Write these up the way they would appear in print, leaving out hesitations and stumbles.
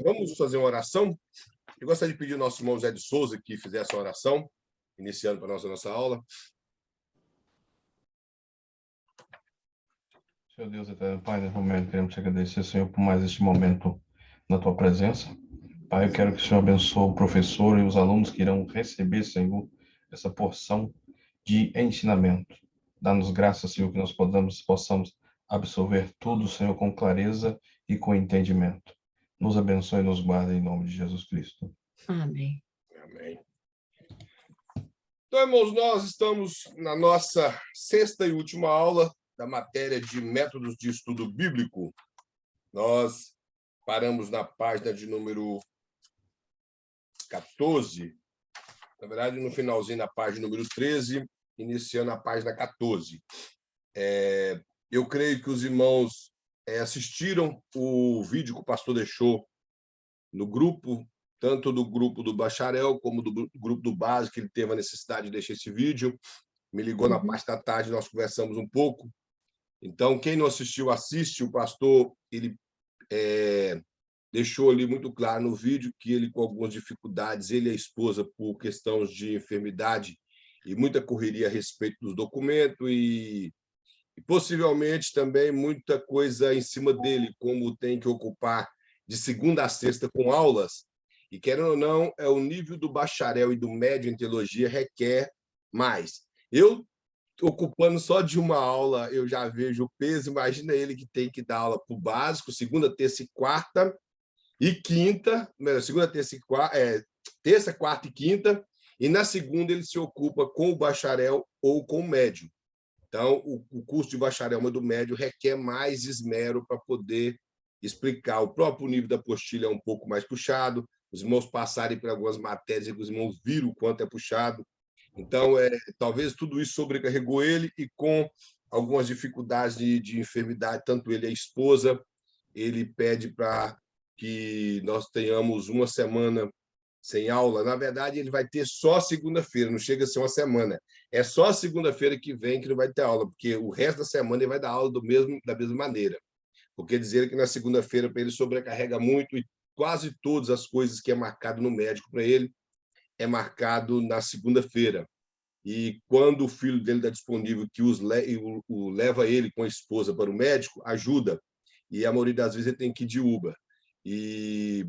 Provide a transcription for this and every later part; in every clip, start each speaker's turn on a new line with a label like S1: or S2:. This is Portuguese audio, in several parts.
S1: Vamos fazer uma oração. Eu gostaria de pedir ao nosso irmão Zé de Souza que fizesse uma oração, iniciando para a nossa aula.
S2: Senhor Deus eterno, Pai, nesse momento queremos te agradecer, Senhor, por mais este momento na tua presença. Pai, eu quero que o Senhor abençoe o professor e os alunos que irão receber, Senhor, essa porção de ensinamento. Dá-nos graça, Senhor, que nós possamos absorver tudo, Senhor, com clareza e com entendimento. Nos abençoe e nos guarde em nome de Jesus Cristo.
S3: Amém.
S1: Amém. Então, irmãos, nós estamos na nossa sexta e última aula da matéria de métodos de estudo bíblico. Nós paramos na página de número 14, na verdade, no finalzinho da página número 13, iniciando a página 14. Eu creio que os irmãos assistiram o vídeo que o pastor deixou no grupo, tanto do grupo do bacharel como do grupo do básico, que ele teve a necessidade de deixar esse vídeo. Me ligou na parte da tarde, nós conversamos um pouco. Então, quem não assistiu, assiste. O pastor, ele deixou ali muito claro no vídeo que ele, com algumas dificuldades, ele e a esposa, por questões de enfermidade e muita correria a respeito dos documentos e possivelmente também muita coisa em cima dele, como tem que ocupar de segunda a sexta com aulas, e querendo ou não, o nível do bacharel e do médio em teologia requer mais. Eu, ocupando só de uma aula, eu já vejo o peso. Imagina ele que tem que dar aula para o básico, segunda, terça e quarta, e quinta, segunda, terça e quarta, terça, quarta e quinta, e na segunda ele se ocupa com o bacharel ou com o médio. Então, o curso de bacharel ou do médio requer mais esmero para poder explicar. O próprio nível da apostila é um pouco mais puxado, os irmãos passarem por algumas matérias e os irmãos viram o quanto é puxado. Então, talvez tudo isso sobrecarregou ele, e com algumas dificuldades de enfermidade, tanto ele e a esposa, ele pede para que nós tenhamos uma semana sem aula. Na verdade, ele vai ter só segunda-feira, não chega a ser uma semana. É só segunda-feira que vem que não vai ter aula, porque o resto da semana ele vai dar aula da mesma maneira. Porque dizer que na segunda-feira para ele sobrecarrega muito, e quase todas as coisas que é marcado no médico para ele é marcado na segunda-feira. E quando o filho dele está disponível, que leva ele com a esposa para o médico, ajuda. E a maioria das vezes ele tem que ir de Uber,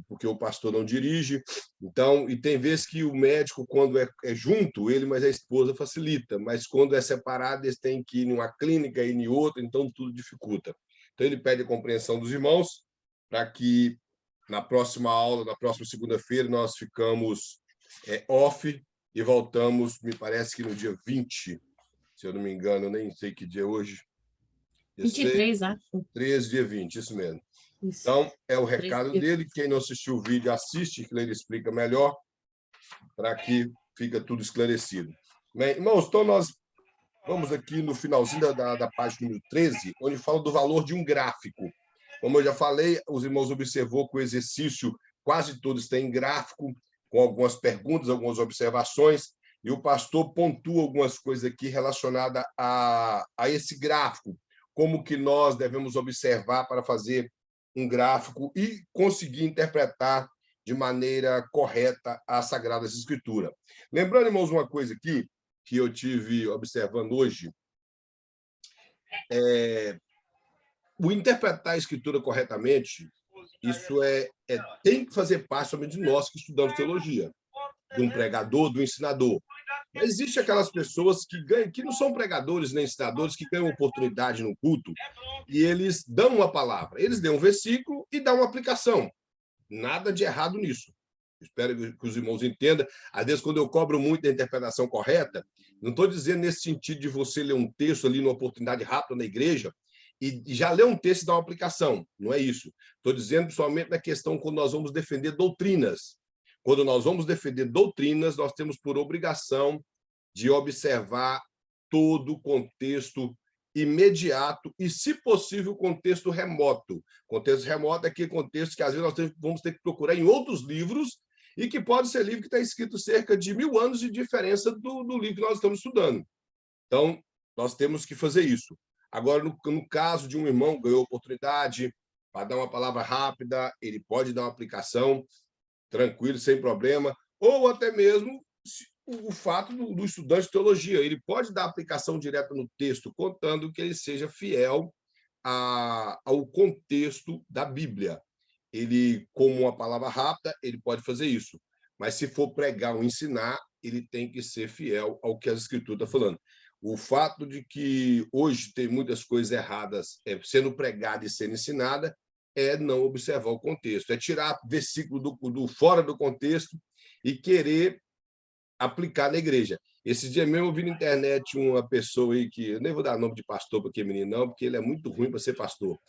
S1: porque o pastor não dirige. Então, e tem vezes que o médico, quando é junto, ele, mas a esposa facilita. Mas quando é separado, eles têm que ir em uma clínica e em outra, então tudo dificulta. Então, ele pede a compreensão dos irmãos para que na próxima aula, na próxima segunda-feira, nós ficamos off e voltamos, me parece que no dia 20, se eu não me engano, eu nem sei que dia é hoje.
S3: 23, acho.
S1: 13, dia 20, isso mesmo.
S3: Isso.
S1: Então, é o recado dele. Quem não assistiu o vídeo, assiste, que ele explica melhor, para que fique tudo esclarecido. Bem, irmãos, então nós vamos aqui no finalzinho da página número 13, onde fala do valor de um gráfico. Como eu já falei, os irmãos observou que o exercício quase todos têm gráfico, com algumas perguntas, algumas observações, e o pastor pontua algumas coisas aqui relacionadas a esse gráfico, como que nós devemos observar para fazer um gráfico e conseguir interpretar de maneira correta as Sagradas Escrituras. Lembrando, irmãos, uma coisa aqui que eu tive observando hoje, o interpretar a Escritura corretamente, isso tem que fazer parte somente de nós que estudamos teologia, de um pregador, do ensinador. Mas existe aquelas pessoas que não são pregadores nem ensinadores, que ganham oportunidade no culto e eles dão uma palavra. Eles dão um versículo e dão uma aplicação. Nada de errado nisso. Espero que os irmãos entendam. Às vezes, quando eu cobro muito da interpretação correta, não estou dizendo nesse sentido de você ler um texto ali numa oportunidade rápida na igreja e já ler um texto e dar uma aplicação. Não é isso. Estou dizendo somente na questão quando nós vamos defender doutrinas. Quando nós vamos defender doutrinas, nós temos por obrigação de observar todo o contexto imediato e, se possível, contexto remoto. Contexto remoto é aquele contexto que, às vezes, nós vamos ter que procurar em outros livros e que pode ser livro que está escrito cerca de 1000 anos de diferença do livro que nós estamos estudando. Então, nós temos que fazer isso. Agora, no caso de um irmão que ganhou oportunidade, para dar uma palavra rápida, ele pode dar uma aplicação tranquilo, sem problema, ou até mesmo o fato do estudante de teologia, ele pode dar aplicação direta no texto, contando que ele seja fiel ao contexto da Bíblia. Ele, como uma palavra rápida, ele pode fazer isso. Mas se for pregar ou ensinar, ele tem que ser fiel ao que a Escritura está falando. O fato de que hoje tem muitas coisas erradas sendo pregada e sendo ensinada é não observar o contexto, é tirar versículo do fora do contexto e querer aplicar na igreja. Esse dia mesmo eu vi na internet uma pessoa aí que eu nem vou dar nome de pastor para aquele menino não, porque ele é muito ruim para ser pastor.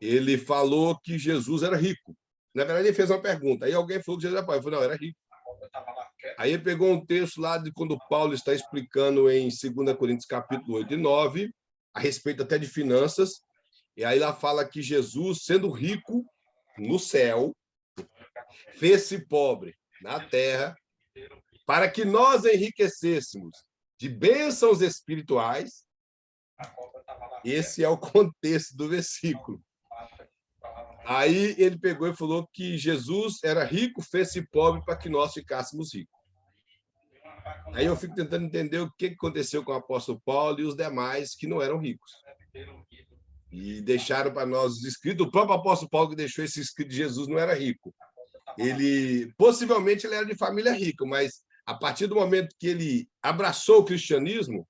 S1: Ele falou que Jesus era rico. Na verdade, ele fez uma pergunta. Aí alguém falou que Jesus era pai. Eu falei, não, era rico. Aí ele pegou um texto lá de quando Paulo está explicando em 2 Coríntios, capítulo 8 e 9, a respeito até de finanças, e aí lá fala que Jesus, sendo rico no céu, fez-se pobre na terra, para que nós enriquecêssemos de bênçãos espirituais. Esse é o contexto do versículo. Aí ele pegou e falou que Jesus era rico, fez-se pobre para que nós ficássemos ricos. Aí eu fico tentando entender o que aconteceu com o apóstolo Paulo e os demais que não eram ricos. E deixaram para nós os escritos. O próprio apóstolo Paulo que deixou esse escrito de Jesus não era rico. Possivelmente ele era de família rica, mas a partir do momento que ele abraçou o cristianismo,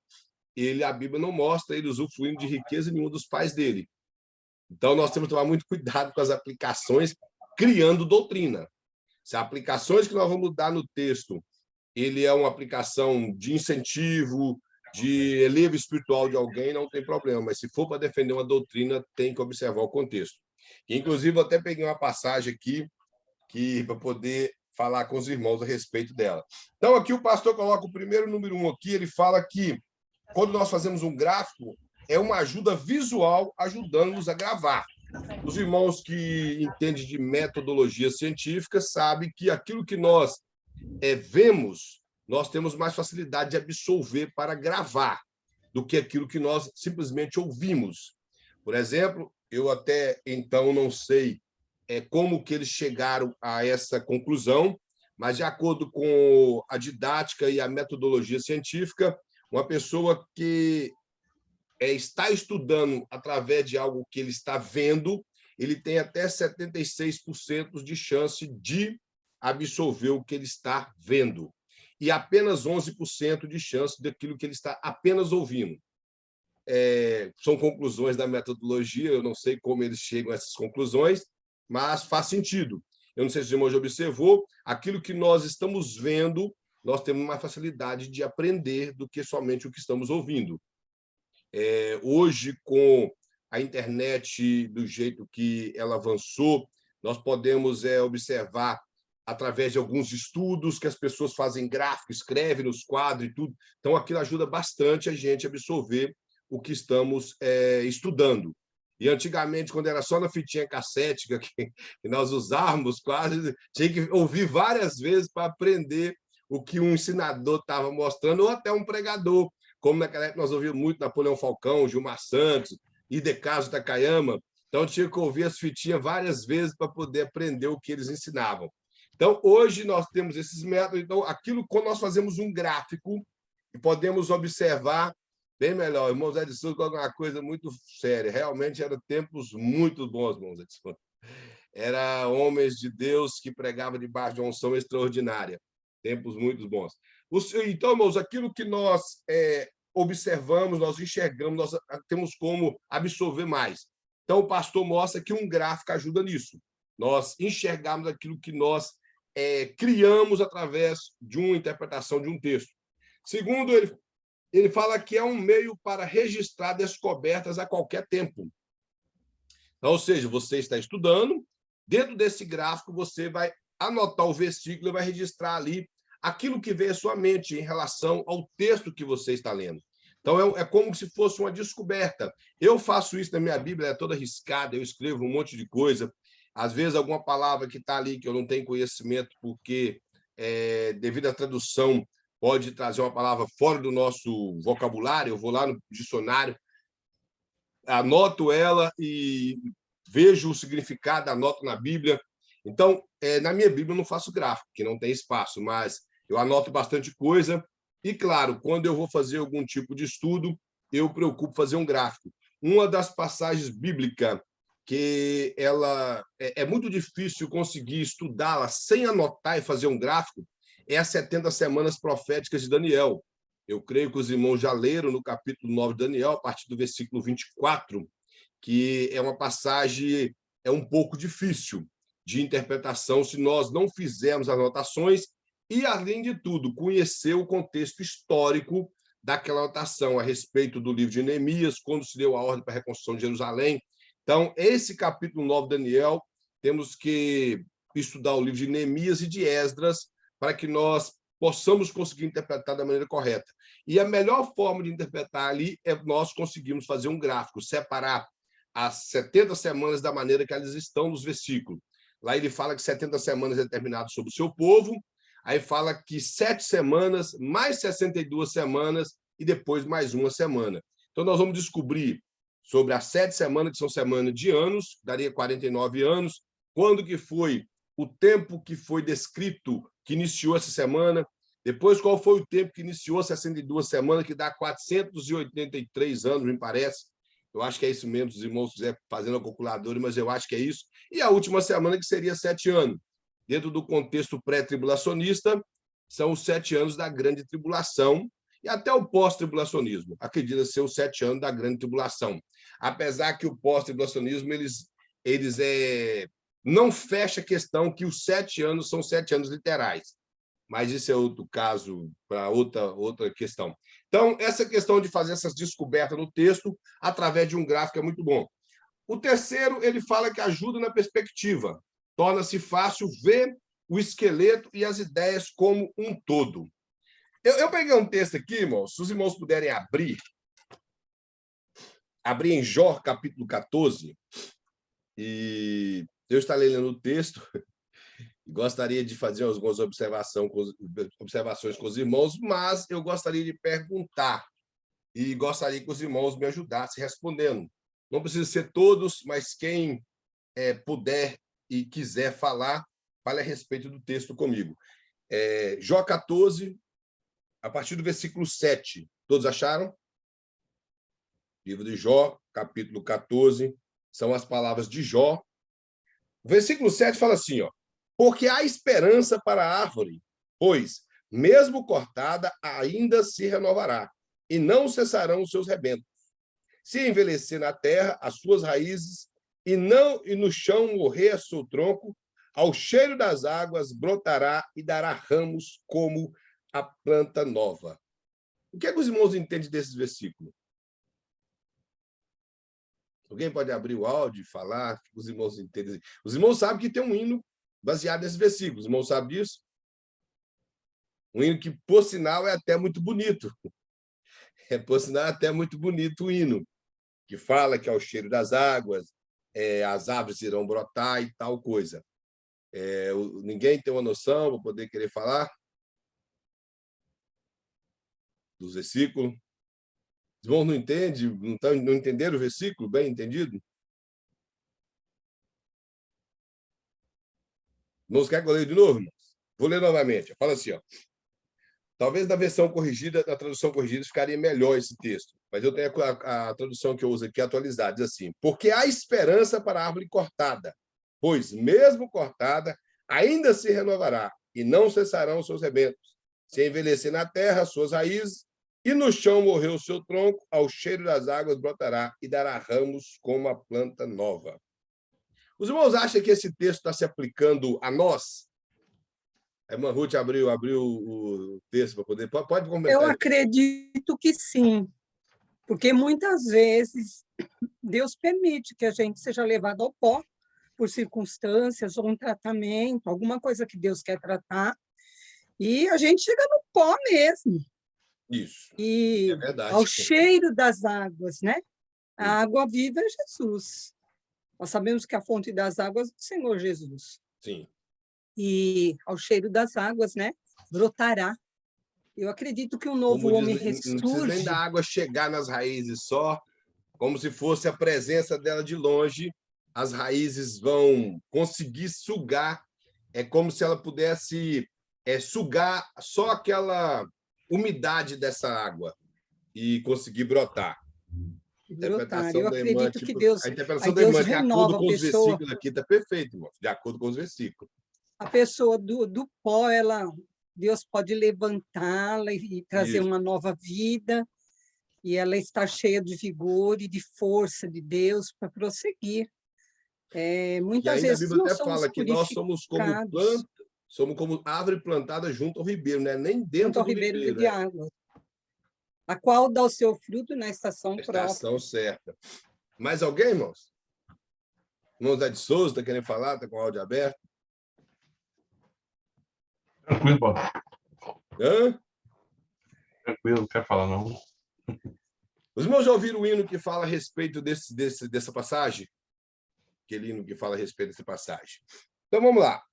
S1: a Bíblia não mostra ele usufruindo de riqueza nenhuma dos pais dele. Então, nós temos que tomar muito cuidado com as aplicações, criando doutrina. Se as aplicações que nós vamos dar no texto, ele é uma aplicação de incentivo, de elevo espiritual de alguém, não tem problema. Mas se for para defender uma doutrina, tem que observar o contexto. Inclusive, eu até peguei uma passagem aqui para poder falar com os irmãos a respeito dela. Então, aqui o pastor coloca o primeiro número 1 aqui, ele fala que quando nós fazemos um gráfico, é uma ajuda visual ajudando-nos a gravar. Os irmãos que entendem de metodologia científica sabem que aquilo que nós vemos, nós temos mais facilidade de absorver para gravar do que aquilo que nós simplesmente ouvimos. Por exemplo, eu até então não sei como que eles chegaram a essa conclusão, mas de acordo com a didática e a metodologia científica, uma pessoa que está estudando através de algo que ele está vendo, ele tem até 76% de chance de absorver o que ele está vendo e apenas 11% de chance daquilo que ele está apenas ouvindo. São conclusões da metodologia, eu não sei como eles chegam a essas conclusões, mas faz sentido. Eu não sei se o irmão já observou, aquilo que nós estamos vendo, nós temos mais facilidade de aprender do que somente o que estamos ouvindo. Hoje, com a internet do jeito que ela avançou, nós podemos observar através de alguns estudos que as pessoas fazem gráfico, escrevem nos quadros e tudo. Então, aquilo ajuda bastante a gente a absorver o que estamos estudando. E antigamente, quando era só na fitinha cassete que nós usávamos, quase tinha que ouvir várias vezes para aprender o que um ensinador estava mostrando, ou até um pregador, como naquela época nós ouvíamos muito Napoleão Falcão, Gilmar Santos, Idecaso Takayama. Então, tinha que ouvir as fitinhas várias vezes para poder aprender o que eles ensinavam. Então, hoje nós temos esses métodos. Então, aquilo quando nós fazemos um gráfico e podemos observar bem melhor. Irmão Zé de Souza coloca uma coisa muito séria. Realmente eram tempos muito bons, irmão Zé de Souza. Eram homens de Deus que pregavam debaixo de uma unção extraordinária. Tempos muito bons. Então, irmãos, aquilo que nós observamos, nós enxergamos, nós temos como absorver mais. Então, o pastor mostra que um gráfico ajuda nisso. Nós enxergamos aquilo que nós criamos através de uma interpretação de um texto. Segundo, ele fala que é um meio para registrar descobertas a qualquer tempo. Então, ou seja, você está estudando, dentro desse gráfico você vai anotar o versículo e vai registrar ali aquilo que vem à sua mente em relação ao texto que você está lendo. Então, é como se fosse uma descoberta. Eu faço isso na minha Bíblia, é toda riscada, eu escrevo um monte de coisa. Às vezes, alguma palavra que está ali que eu não tenho conhecimento, porque, devido à tradução, pode trazer uma palavra fora do nosso vocabulário, eu vou lá no dicionário, anoto ela e vejo o significado, anoto na Bíblia. Então, na minha Bíblia eu não faço gráfico, que não tem espaço, mas eu anoto bastante coisa. E, claro, quando eu vou fazer algum tipo de estudo, eu preocupo fazer um gráfico. Uma das passagens bíblicas que ela é muito difícil conseguir estudá-la sem anotar e fazer um gráfico é as 70 semanas proféticas de Daniel. Eu creio que os irmãos já leram no capítulo 9 de Daniel, a partir do versículo 24, que é uma passagem um pouco difícil de interpretação se nós não fizermos anotações e, além de tudo, conhecer o contexto histórico daquela anotação a respeito do livro de Neemias, quando se deu a ordem para a reconstrução de Jerusalém. Então, esse capítulo 9 de Daniel, temos que estudar o livro de Neemias e de Esdras para que nós possamos conseguir interpretar da maneira correta. E a melhor forma de interpretar ali é nós conseguirmos fazer um gráfico, separar as 70 semanas da maneira que elas estão nos versículos. Lá ele fala que 70 semanas é determinado sobre o seu povo, aí fala que 7 semanas, mais 62 semanas e depois mais uma semana. Então, nós vamos descobrir sobre as 7 semanas, que são semanas de anos, daria 49 anos, quando que foi o tempo que foi descrito, que iniciou essa semana, depois qual foi o tempo que iniciou 62 semanas, que dá 483 anos, me parece. Eu acho que é isso mesmo, se os irmãos quiserem fazendo a calculadora, mas eu acho que é isso. E a última semana, que seria 7 anos. Dentro do contexto pré-tribulacionista, são os 7 anos da grande tribulação e até o pós-tribulacionismo. Acredita ser os 7 anos da grande tribulação. Apesar que o pós-tribulacionismo, eles não fecha a questão que os 7 anos são 7 anos literais. Mas isso é outro caso, para outra questão. Então, essa questão de fazer essas descobertas no texto, através de um gráfico, é muito bom. O terceiro, ele fala que ajuda na perspectiva. Torna-se fácil ver o esqueleto e as ideias como um todo. Eu peguei um texto aqui, irmãos, se os irmãos puderem abrir em Jó, capítulo 14, e eu estarei lendo o texto, gostaria de fazer algumas observações com os irmãos, mas eu gostaria de perguntar e gostaria que os irmãos me ajudassem respondendo. Não precisa ser todos, mas quem puder e quiser falar, fale a respeito do texto comigo. Jó 14, a partir do versículo 7. Todos acharam? Livro de Jó, capítulo 14, são as palavras de Jó. O versículo 7 fala assim, ó: porque há esperança para a árvore, pois, mesmo cortada, ainda se renovará, e não cessarão os seus rebentos. Se envelhecer na terra as suas raízes, e no chão morrer seu tronco, ao cheiro das águas brotará e dará ramos como a planta nova. O que é que os irmãos entendem desses versículos? Alguém pode abrir o áudio e falar? O que os irmãos entendem? Os irmãos sabem que tem um hino baseado nesses versículos. Os irmãos sabem disso? Um hino que, por sinal, é até muito bonito. Por sinal, é até muito bonito o hino, que fala que ao cheiro das águas, as árvores irão brotar e tal coisa. Ninguém tem uma noção para poder querer falar dos versículos? Os irmãos não entendem? Não entenderam o versículo? Bem entendido? Irmãos, quer que eu leia de novo, irmãos? Vou ler novamente. Fala assim, ó: talvez na versão corrigida, na tradução corrigida, ficaria melhor esse texto. Mas eu tenho a tradução que eu uso aqui atualizada, diz assim: porque há esperança para a árvore cortada, pois, mesmo cortada, ainda se renovará, e não cessarão os seus rebentos. Se envelhecer na terra as suas raízes, e no chão morrer o seu tronco, ao cheiro das águas brotará, e dará ramos como a planta nova. Os irmãos acham que esse texto está se aplicando a nós? A irmã Ruth abriu o texto para poder... Pode comentar.
S4: Eu acredito que sim, porque muitas vezes Deus permite que a gente seja levado ao pó por circunstâncias ou um tratamento, alguma coisa que Deus quer tratar, e a gente chega no pó mesmo.
S1: Isso,
S4: e
S1: é verdade.
S4: Ao cheiro das águas, né? A água viva é Jesus. Nós sabemos que a fonte das águas é o Senhor Jesus.
S1: Sim.
S4: E ao cheiro das águas, né? Brotará. Eu acredito que o novo homem ressurge.
S1: Não precisa nem da água chegar nas raízes só, como se fosse a presença dela de longe, as raízes vão conseguir sugar, é como se ela pudesse sugar só aquela umidade dessa água e conseguir brotar. A interpretação
S4: Eu
S1: da irmã,
S4: acredito que
S1: tipo,
S4: Deus,
S1: a interpretação
S4: aí
S1: da
S4: Deus
S1: irmã, de acordo
S4: renova a
S1: com os
S4: pessoa.
S1: versículos aqui, está perfeito, irmão, de acordo com os versículos.
S4: A pessoa do pó, Deus pode levantá-la e trazer
S1: Isso.
S4: uma nova vida, e ela está cheia de vigor e de força de Deus para prosseguir.
S1: E
S4: Muitas
S1: ainda a
S4: vezes
S1: Bíblia
S4: nós
S1: até
S4: somos
S1: fala que nós somos como
S4: purificados
S1: planta, somos como árvore plantada junto ao ribeiro, né? Nem
S4: junto
S1: dentro
S4: ao
S1: do
S4: ribeiro
S1: ribeiro,
S4: de
S1: né?
S4: água, a qual dá o seu fruto na estação
S1: Estação
S4: própria.
S1: certa. Mais alguém, irmãos? Irmão Zé de Souza, está querendo falar? Está com o áudio aberto?
S2: Tranquilo, Bob.
S1: Hã?
S2: Tranquilo, não quero falar, não.
S1: Os irmãos já ouviram o hino que fala a respeito dessa passagem? Aquele hino que fala a respeito dessa passagem. Então, vamos lá.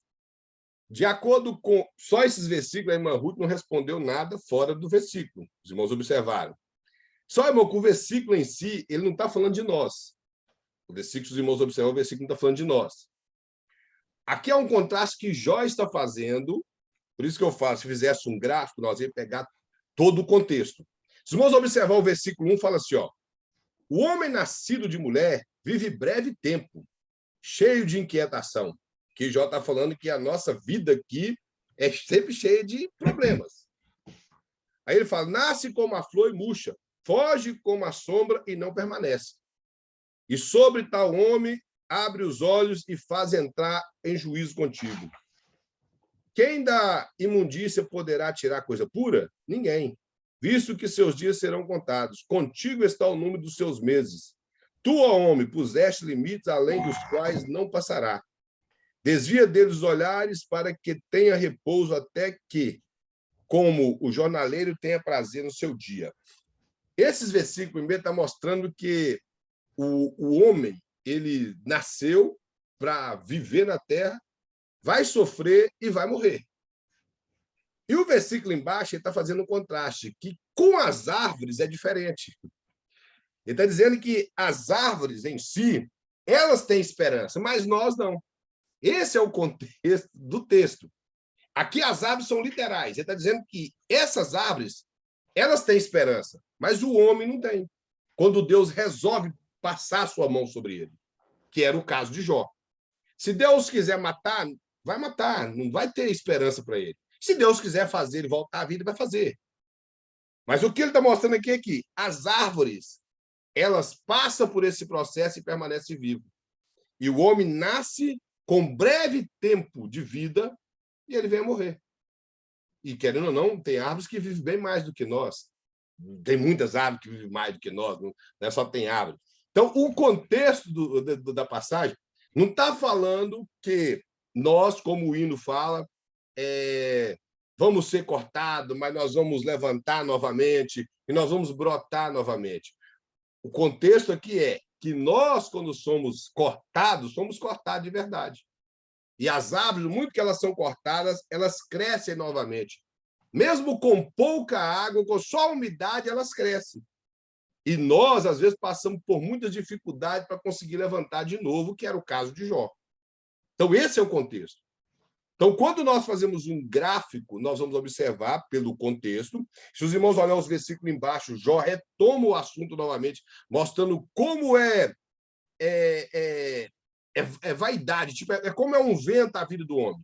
S1: De acordo com só esses versículos, a irmã Ruth não respondeu nada fora do versículo. Os irmãos observaram. Só, irmão, que o versículo em si, ele não está falando de nós. O versículo, os irmãos observam, o versículo não está falando de nós. Aqui é um contraste que Jó está fazendo, por isso que eu falo, se fizesse um gráfico, nós íamos pegar todo o contexto. Se vamos observar o versículo 1, fala assim, ó, o homem nascido de mulher vive breve tempo, cheio de inquietação. Que Jó está falando que a nossa vida aqui é sempre cheia de problemas. Aí ele fala, nasce como a flor e murcha, foge como a sombra e não permanece. E sobre tal homem, abre os olhos e faz entrar em juízo contigo. Quem da imundícia poderá tirar coisa pura? Ninguém. Visto que seus dias serão contados. Contigo está o número dos seus meses. Tu, ó homem, puseste limites além dos quais não passará. Desvia deles os olhares para que tenha repouso até que, como o jornaleiro, tenha prazer no seu dia. Esses versículos primeiro estão mostrando que o homem, ele nasceu para viver na terra, vai sofrer e vai morrer. E o versículo embaixo está fazendo um contraste, que com as árvores é diferente. Ele está dizendo que as árvores em si, elas têm esperança, mas nós não. Esse é o contexto do texto. Aqui as árvores são literais. Ele está dizendo que essas árvores, elas têm esperança, mas o homem não tem. Quando Deus resolve passar a sua mão sobre ele, que era o caso de Jó. Se Deus quiser matar, vai matar, não vai ter esperança para ele. Se Deus quiser fazer ele voltar à vida, vai fazer. Mas o que ele está mostrando aqui é que as árvores, elas passam por esse processo e permanecem vivas. E o homem nasce com breve tempo de vida e ele vem a morrer. E, querendo ou não, tem árvores que vivem bem mais do que nós. Tem muitas árvores que vivem mais do que nós, não é só tem árvore. Então, o contexto da passagem não está falando que nós, como o hino fala, vamos ser cortados, mas nós vamos levantar novamente e nós vamos brotar novamente. O contexto aqui é que nós, quando somos cortados de verdade. E as árvores, muito que elas são cortadas, elas crescem novamente. Mesmo com pouca água, com só umidade, elas crescem. E nós, às vezes, passamos por muitas dificuldades para conseguir levantar de novo, que era o caso de Jó. Então, esse é o contexto. Então, quando nós fazemos um gráfico, nós vamos observar pelo contexto. Se os irmãos olharem os versículos embaixo, Jó retoma o assunto novamente, mostrando como é vaidade, tipo, como é um vento a vida do homem.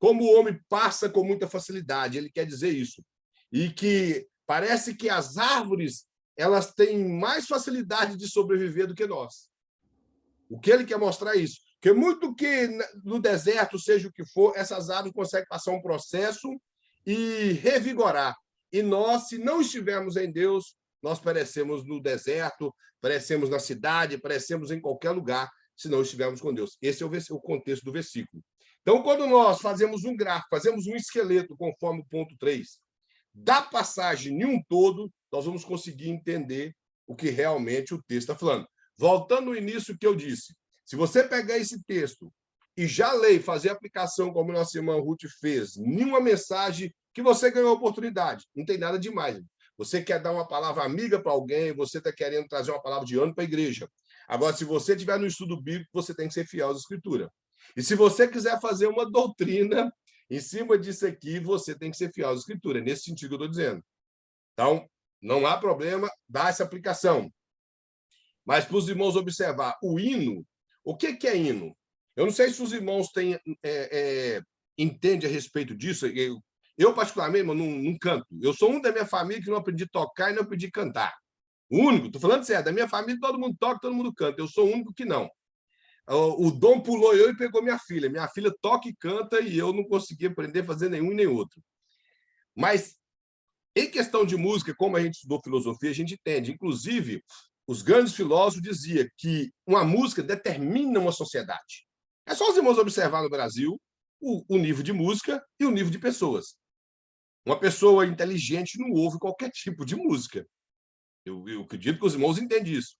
S1: Como o homem passa com muita facilidade, ele quer dizer isso. E que parece que as árvores, elas têm mais facilidade de sobreviver do que nós. O que ele quer mostrar é isso. Porque muito que no deserto, seja o que for, essas árvores conseguem passar um processo e revigorar. E nós, se não estivermos em Deus, nós perecemos no deserto, perecemos na cidade, perecemos em qualquer lugar, se não estivermos com Deus. Esse é o contexto do versículo. Então, quando nós fazemos um gráfico, fazemos um esqueleto, conforme o ponto 3, da passagem em um todo, nós vamos conseguir entender o que realmente o texto está falando. Voltando ao início que eu disse, se você pegar esse texto e já ler e fazer a aplicação, como nossa irmã Ruth fez, em uma mensagem que você ganhou a oportunidade, não tem nada demais. Você quer dar uma palavra amiga para alguém, você está querendo trazer uma palavra de ânimo para a igreja. Agora, se você estiver no estudo bíblico, você tem que ser fiel às Escrituras. E se você quiser fazer uma doutrina em cima disso aqui, você tem que ser fiel às Escrituras. É nesse sentido que eu estou dizendo. Então, não há problema dar essa aplicação. Mas para os irmãos observar, o hino, o que é hino? Eu não sei se os irmãos entendem a respeito disso. Eu particularmente, não canto. Eu sou um da minha família que não aprendi a tocar e não aprendi a cantar. O único, estou falando sério, da minha família todo mundo toca, todo mundo canta. Eu sou o único que não. O dom pulou eu e pegou minha filha. Minha filha toca e canta e eu não consegui aprender a fazer nenhum e nem outro. Mas, em questão de música, como a gente estudou filosofia, a gente entende. Inclusive, os grandes filósofos diziam que uma música determina uma sociedade. É só os irmãos observar no Brasil o nível de música e o nível de pessoas. Uma pessoa inteligente não ouve qualquer tipo de música. Eu acredito que os irmãos entendem isso.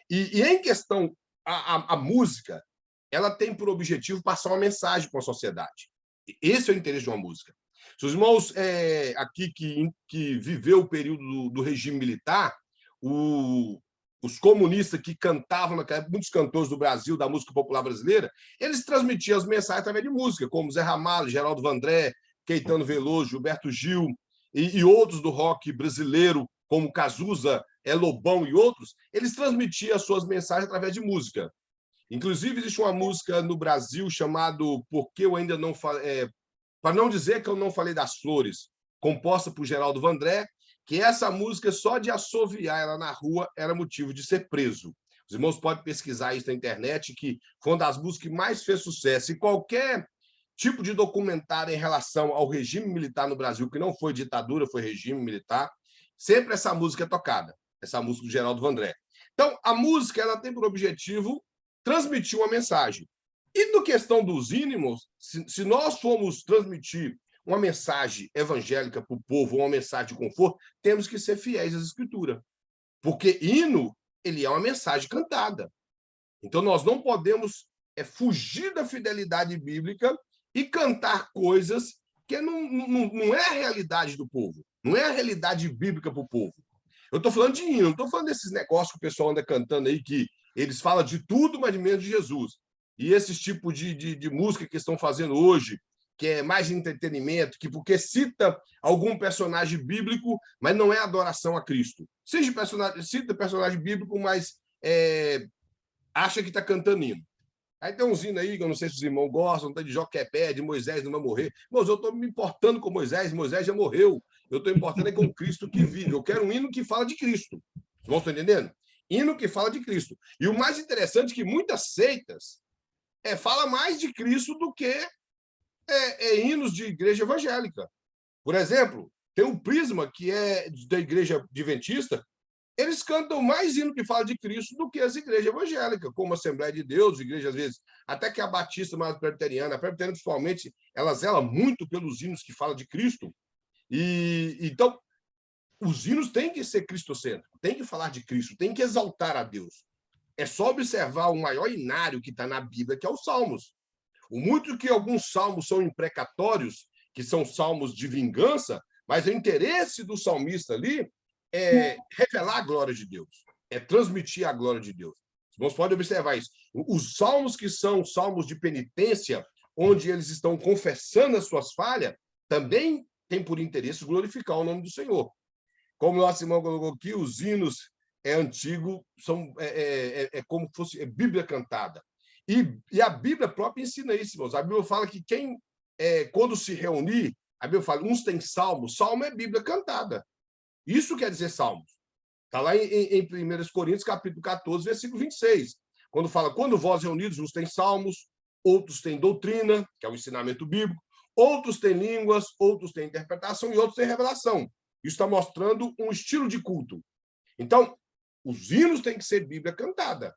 S1: E em questão, a música, ela tem por objetivo passar uma mensagem para a sociedade. Esse é o interesse de uma música. Se os irmãos aqui que viveu o período do regime militar, os comunistas que cantavam naquela época, muitos cantores do Brasil, da música popular brasileira, eles transmitiam as mensagens através de música, como Zé Ramalho, Geraldo Vandré, Caetano Veloso, Gilberto Gil e outros do rock brasileiro, como Cazuza, Lobão e outros, eles transmitiam as suas mensagens através de música. Inclusive, existe uma música no Brasil chamada Porque Eu Ainda Não Falei... para não dizer que eu não falei das flores, composta por Geraldo Vandré, que essa música, só de assoviar ela na rua, era motivo de ser preso. Os irmãos podem pesquisar isso na internet, que foi uma das músicas que mais fez sucesso. E qualquer tipo de documentário em relação ao regime militar no Brasil, que não foi ditadura, foi regime militar, sempre essa música é tocada, essa música do Geraldo Vandré. Então, a música ela tem por objetivo transmitir uma mensagem. E na questão dos hinos, se nós formos transmitir uma mensagem evangélica para o povo, uma mensagem de conforto, temos que ser fiéis às Escrituras. Porque hino, ele é uma mensagem cantada. Então, nós não podemos fugir da fidelidade bíblica e cantar coisas que não é a realidade do povo, não é a realidade bíblica para o povo. Eu estou falando de hino, não estou falando desses negócios que o pessoal anda cantando aí, que eles falam de tudo, mas de menos de Jesus. E esses tipos de música que estão fazendo hoje, que é mais entretenimento, que porque cita algum personagem bíblico, mas não é adoração a Cristo. Cita personagem bíblico, mas acha que está cantando hino. Aí tem uns hinos aí, que eu não sei se os irmãos gostam, de Joquebed, de Moisés não vai morrer. Mas eu estou me importando com Moisés já morreu. Eu estou importando com o Cristo que vive. Eu quero um hino que fala de Cristo. Os irmãos estão entendendo? Hino que fala de Cristo. E o mais interessante é que muitas seitas fala mais de Cristo do que hinos de igreja evangélica. Por exemplo, tem o Prisma, que é da igreja adventista, eles cantam mais hino que fala de Cristo do que as igrejas evangélicas, como a Assembleia de Deus, igreja, às vezes, até que a Batista, mais presbiteriana, a presbiteriana, principalmente, ela zela muito pelos hinos que falam de Cristo. Então, os hinos têm que ser cristocêntricos, têm que falar de Cristo, têm que exaltar a Deus. É só observar o maior hinário que está na Bíblia, que é os Salmos. O muito que alguns salmos são imprecatórios, que são salmos de vingança, mas o interesse do salmista ali é revelar a glória de Deus, é transmitir a glória de Deus. Os irmãos podem observar isso. Os salmos que são salmos de penitência, onde eles estão confessando as suas falhas, também tem por interesse glorificar o nome do Senhor. Como o nosso irmão colocou aqui, os hinos antigos são como se fosse Bíblia cantada. E a Bíblia própria ensina isso, irmãos. A Bíblia fala que quando se reunir, a Bíblia fala, uns têm salmos, salmo é Bíblia cantada. Isso quer dizer salmos. Está lá em 1 Coríntios, capítulo 14, versículo 26. Quando fala, quando vós reunidos, uns têm salmos, outros têm doutrina, que é o ensinamento bíblico, outros têm línguas, outros têm interpretação e outros têm revelação. Isso está mostrando um estilo de culto. Então, os hinos têm que ser Bíblia cantada.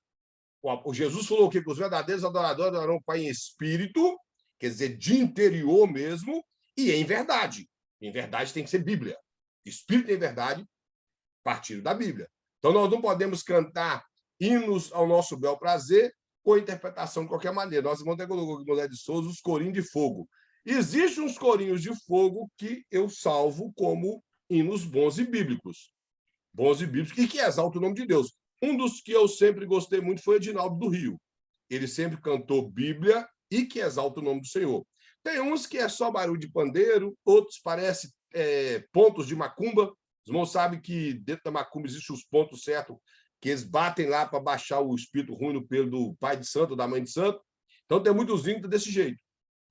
S1: O Jesus falou que os verdadeiros adoradores adorarão o Pai em espírito, quer dizer, de interior mesmo, e em verdade. Em verdade tem que ser Bíblia. Espírito em verdade, partindo da Bíblia. Então, nós não podemos cantar hinos ao nosso bel prazer ou interpretação de qualquer maneira. Nós vamos ter colocado aqui, José de Souza, os corinhos de fogo. Existem uns corinhos de fogo que eu salvo como hinos bons e bíblicos. Bons e bíblicos, e que exaltam o nome de Deus. Um dos que eu sempre gostei muito foi Edinaldo do Rio. Ele sempre cantou Bíblia e que exalta o nome do Senhor. Tem uns que é só barulho de pandeiro, outros parecem pontos de macumba. Os irmãos sabem que dentro da macumba existem os pontos certos que eles batem lá para baixar o espírito ruim no pelo do pai de santo, da mãe de santo. Então, tem muitos índios desse jeito.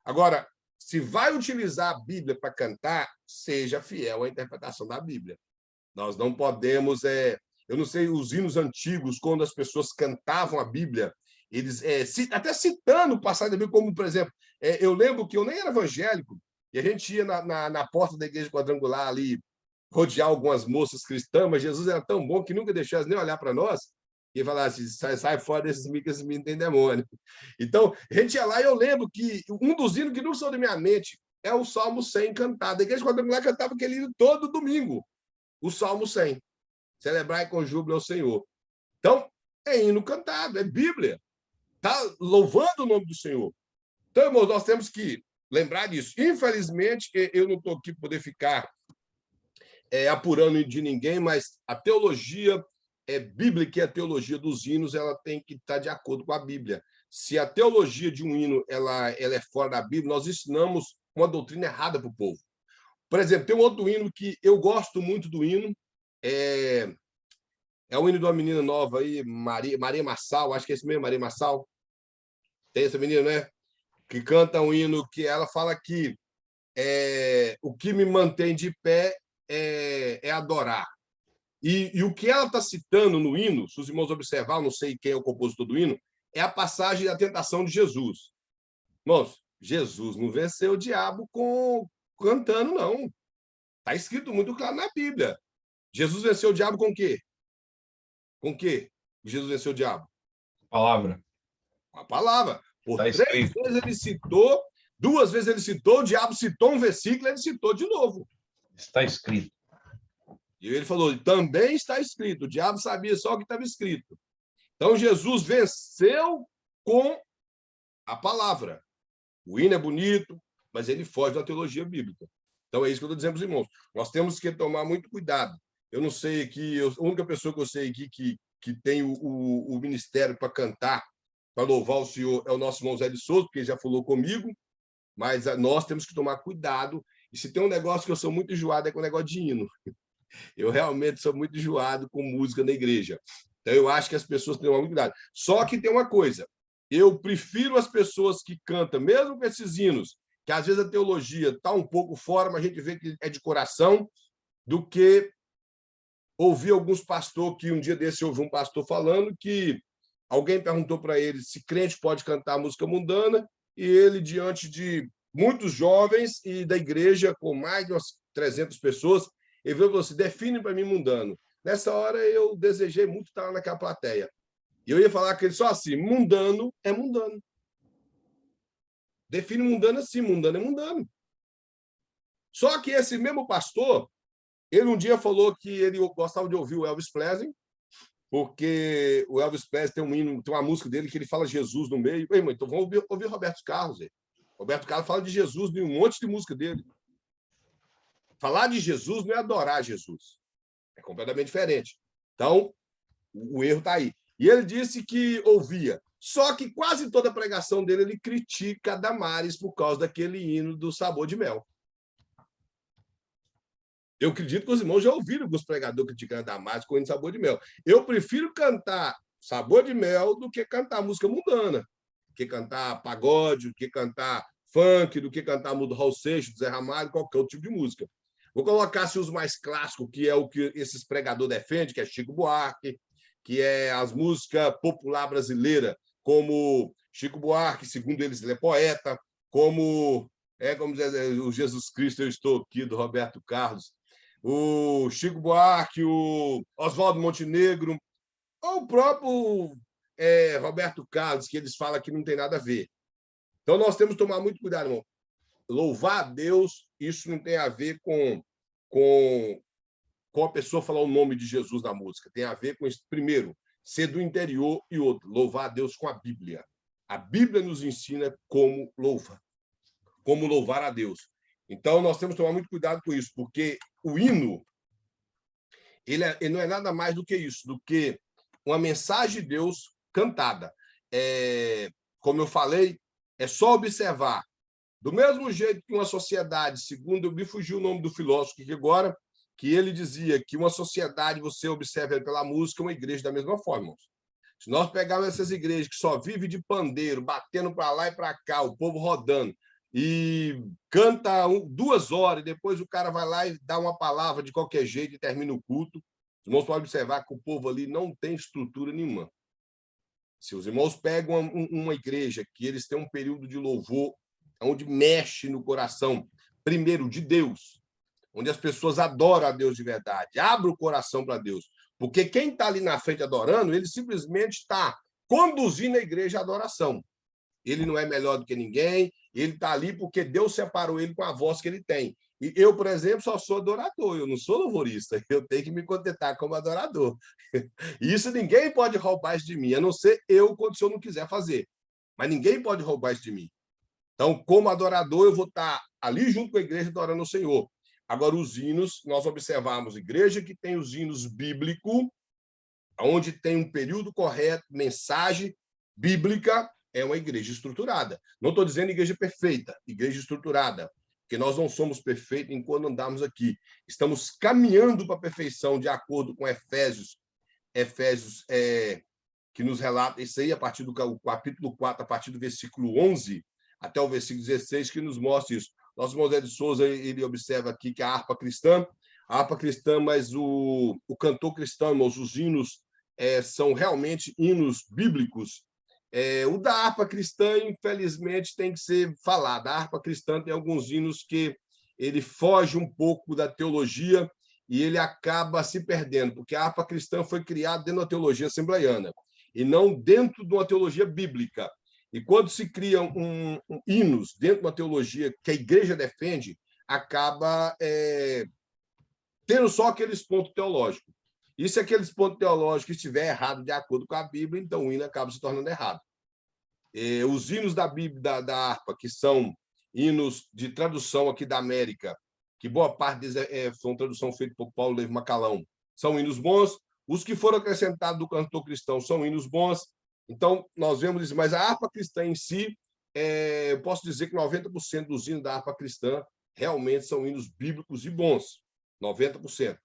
S1: Agora, se vai utilizar a Bíblia para cantar, seja fiel à interpretação da Bíblia. Nós não podemos... eu não sei, os hinos antigos, quando as pessoas cantavam a Bíblia, eles até citando o passagem da Bíblia, como, por exemplo, eu lembro que eu nem era evangélico, e a gente ia na porta da igreja quadrangular ali, rodear algumas moças cristãs, mas Jesus era tão bom que nunca deixou elas nem olhar para nós, e falar assim, sai fora desses meninos, que esses meninos têm demônio. Então, a gente ia lá e eu lembro que um dos hinos que não saiu da minha mente é o Salmo 100 cantado. A igreja quadrangular cantava aquele hino todo domingo, o Salmo 100. Celebrar com júbilo ao Senhor. Então, é hino cantado, é Bíblia. Está louvando o nome do Senhor. Então, irmãos, nós temos que lembrar disso. Infelizmente, eu não estou aqui para poder ficar apurando de ninguém, mas a teologia bíblica e a teologia dos hinos ela tem que estar de acordo com a Bíblia. Se a teologia de um hino ela é fora da Bíblia, nós ensinamos uma doutrina errada para o povo. Por exemplo, tem um outro hino que eu gosto muito do hino, é o hino de uma menina nova aí, Maria Massal, acho que é esse mesmo, Maria Massal. Tem essa menina, né? Que canta um hino que ela fala que o que me mantém de pé é adorar. E o que ela está citando no hino, se os irmãos observar, não sei quem é o compositor do hino, é a passagem da tentação de Jesus. Irmãos, Jesus não venceu o diabo cantando, não. Está escrito muito claro na Bíblia. Jesus venceu o diabo com o quê? Com o quê? Jesus venceu o diabo?
S2: Palavra.
S1: Com a palavra. Por
S2: Tá
S1: 3 vezes ele citou, 2 vezes ele citou, o diabo citou um versículo, ele citou de novo.
S2: Está escrito.
S1: E ele falou, também está escrito. O diabo sabia só o que estava escrito. Então, Jesus venceu com a palavra. O hino é bonito, mas ele foge da teologia bíblica. Então, é isso que eu estou dizendo para os irmãos. Nós temos que tomar muito cuidado. Eu não sei aqui, a única pessoa que eu sei aqui que tem o ministério para cantar, para louvar o Senhor, é o nosso irmão Zé de Souza, porque ele já falou comigo, mas nós temos que tomar cuidado. E se tem um negócio que eu sou muito enjoado, é com o negócio de hino. Eu realmente sou muito enjoado com música na igreja. Então, eu acho que as pessoas têm muito cuidado. Só que tem uma coisa, eu prefiro as pessoas que cantam, mesmo com esses hinos, que às vezes a teologia está um pouco fora, mas a gente vê que é de coração, do que ouvir alguns pastores, que um dia desse eu ouvi um pastor falando que alguém perguntou para ele se crente pode cantar música mundana, e ele, diante de muitos jovens e da igreja, com mais de umas 300 pessoas, ele falou assim, define para mim mundano. Nessa hora, eu desejei muito estar naquela plateia. E eu ia falar que ele só assim, mundano é mundano. Define mundano assim, mundano é mundano. Só que esse mesmo pastor, ele um dia falou que ele gostava de ouvir o Elvis Presley, porque o Elvis Presley tem um hino, tem uma música dele que ele fala Jesus no meio. Ei, mãe, então vamos ouvir Roberto Carlos. Aí. Roberto Carlos fala de Jesus em um monte de música dele. Falar de Jesus não é adorar Jesus. É completamente diferente. Então, o erro está aí. E ele disse que ouvia. Só que quase toda a pregação dele, ele critica a Damares por causa daquele hino do Sabor de Mel. Eu acredito que os irmãos já ouviram alguns pregadores criticando a Damares com o hino Sabor de Mel. Eu prefiro cantar Sabor de Mel do que cantar música mundana, do que cantar pagode, do que cantar funk, do que cantar música do Raul Seixas, do Zé Ramalho, qualquer outro tipo de música. Vou colocar assim, os mais clássicos, que é o que esses pregadores defendem, que é Chico Buarque, que é as músicas popular brasileira, como Chico Buarque, segundo eles, ele é poeta, como dizer, o Jesus Cristo, eu estou aqui, do Roberto Carlos, o Chico Buarque, o Oswaldo Montenegro, ou o próprio Roberto Carlos, que eles falam que não tem nada a ver. Então, nós temos que tomar muito cuidado, irmão. Louvar a Deus, isso não tem a ver com a pessoa falar o nome de Jesus na música. Tem a ver com isso. Primeiro, ser do interior e outro, louvar a Deus com a Bíblia. A Bíblia nos ensina como louvar a Deus. Então, nós temos que tomar muito cuidado com isso, porque o hino ele não é nada mais do que isso, do que uma mensagem de Deus cantada. Como eu falei, é só observar. Do mesmo jeito que uma sociedade, segundo, me fugiu o nome do filósofo aqui agora, que ele dizia que uma sociedade, você observa pela música, uma igreja da mesma forma, irmãos. Se nós pegarmos essas igrejas que só vivem de pandeiro, batendo para lá e para cá, o povo rodando, e canta 2 horas, e depois o cara vai lá e dá uma palavra de qualquer jeito e termina o culto, os irmãos podem observar que o povo ali não tem estrutura nenhuma. Se os irmãos pegam uma igreja que eles têm um período de louvor, onde mexe no coração, primeiro, de Deus, onde as pessoas adoram a Deus de verdade, abre o coração para Deus, porque quem está ali na frente adorando, ele simplesmente está conduzindo a igreja à adoração. Ele não é melhor do que ninguém, ele está ali porque Deus separou ele com a voz que ele tem. E eu, por exemplo, só sou adorador, eu não sou louvorista, eu tenho que me contentar como adorador. E isso ninguém pode roubar isso de mim, a não ser eu, quando o senhor não quiser fazer. Mas ninguém pode roubar isso de mim. Então, como adorador, eu vou estar ali junto com a igreja adorando o Senhor. Agora, os hinos, nós observamos igreja que tem os hinos bíblicos, onde tem um período correto, mensagem bíblica, é uma igreja estruturada. Não estou dizendo igreja perfeita, igreja estruturada, porque nós não somos perfeitos enquanto andamos aqui. Estamos caminhando para a perfeição, de acordo com Efésios, que nos relata isso aí, a partir do capítulo 4, a partir do versículo 11, até o versículo 16, que nos mostra isso. Nosso irmão Zé de Souza, ele observa aqui que a harpa cristã, mas o cantor cristão, irmãos, os hinos são realmente hinos bíblicos. O da harpa cristã, infelizmente, tem que ser falado. A harpa cristã tem alguns hinos que ele foge um pouco da teologia e ele acaba se perdendo, porque a harpa cristã foi criada dentro da teologia assembleiana e não dentro de uma teologia bíblica. E quando se criam hinos dentro de uma teologia que a igreja defende, acaba tendo só aqueles pontos teológicos. E se aqueles pontos teológicos estiver errado de acordo com a Bíblia, então o hino acaba se tornando errado. Os hinos da Bíblia, da harpa, que são hinos de tradução aqui da América, que boa parte deles são tradução feita por Paulo Levi Macalão, são hinos bons. Os que foram acrescentados do cantor cristão são hinos bons. Então, nós vemos isso, mas a harpa cristã em si, eu posso dizer que 90% dos hinos da harpa cristã realmente são hinos bíblicos e bons. 90%.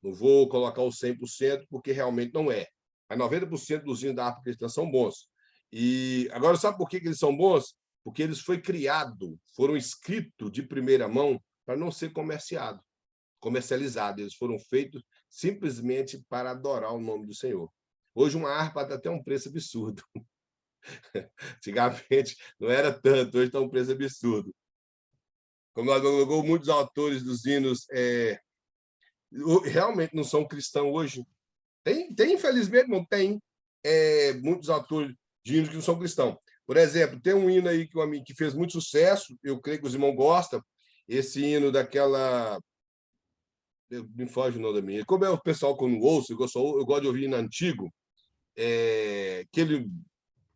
S1: Não vou colocar os 100%, porque realmente não é. Mas 90% dos hinos da harpa cristã são bons. E agora, sabe por que eles são bons? Porque eles foram escritos de primeira mão para não ser comercializados. Eles foram feitos simplesmente para adorar o nome do Senhor. Hoje uma harpa dá até um preço absurdo. Antigamente não era tanto, hoje está um preço absurdo. Como nós colocamos, muitos autores dos hinos realmente não são cristãos hoje. Tem, infelizmente, não tem muitos autores de hinos que não são cristãos. Por exemplo, tem um hino aí que fez muito sucesso, eu creio que os irmãos gostam, esse hino daquela... Me foge o nome da minha. Como é o pessoal quando ouço, eu gosto de ouvir hino antigo,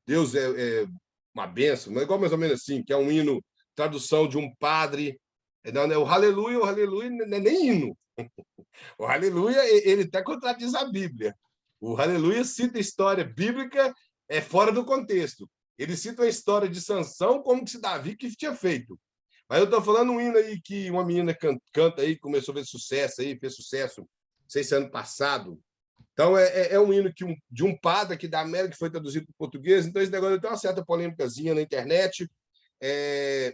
S1: Deus é uma bênção, não é igual mais ou menos assim, que é um hino, tradução de um padre. O aleluia não é nem hino. O aleluia, ele até contradiz a Bíblia. O aleluia cita história bíblica fora do contexto. Ele cita a história de Sansão como se Davi que tinha feito. Mas eu estou falando um hino aí que uma menina canta aí, começou a ver sucesso aí, fez sucesso, não sei se ano passado. Então, é um hino de um padre aqui da América que foi traduzido para o português. Então, esse negócio tem uma certa polêmicazinha na internet.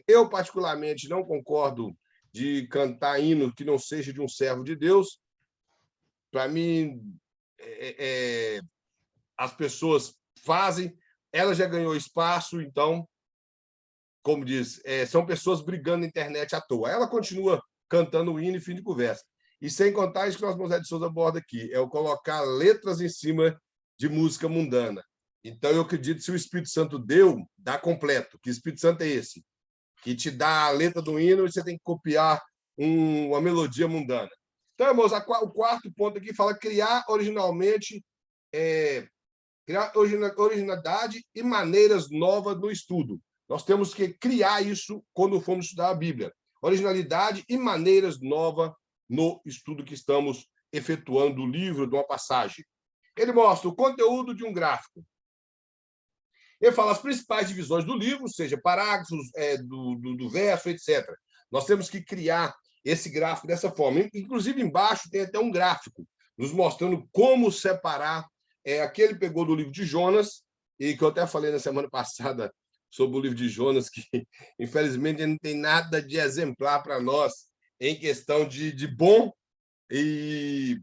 S1: Eu, particularmente, não concordo de cantar hino que não seja de um servo de Deus. Para mim, as pessoas fazem, ela já ganhou espaço, então, como diz, são pessoas brigando na internet à toa. Ela continua cantando o hino e fim de conversa. E sem contar isso que nós José de Souza aborda aqui, é o colocar letras em cima de música mundana. Então, eu acredito que se o Espírito Santo dá completo. Que Espírito Santo é esse? Que te dá a letra do hino e você tem que copiar uma melodia mundana. Então, irmãos, o quarto ponto aqui fala criar originalidade e maneiras novas no estudo. Nós temos que criar isso quando formos estudar a Bíblia. Originalidade e maneiras novas no estudo que estamos efetuando do livro, de uma passagem. Ele mostra o conteúdo de um gráfico. Ele fala as principais divisões do livro, seja parágrafos, do verso, etc. Nós temos que criar esse gráfico dessa forma. Inclusive, embaixo tem até um gráfico nos mostrando como separar aquele pegou do livro de Jonas, e que eu até falei na semana passada sobre o livro de Jonas, que, infelizmente, não tem nada de exemplar para nós em questão de bom, e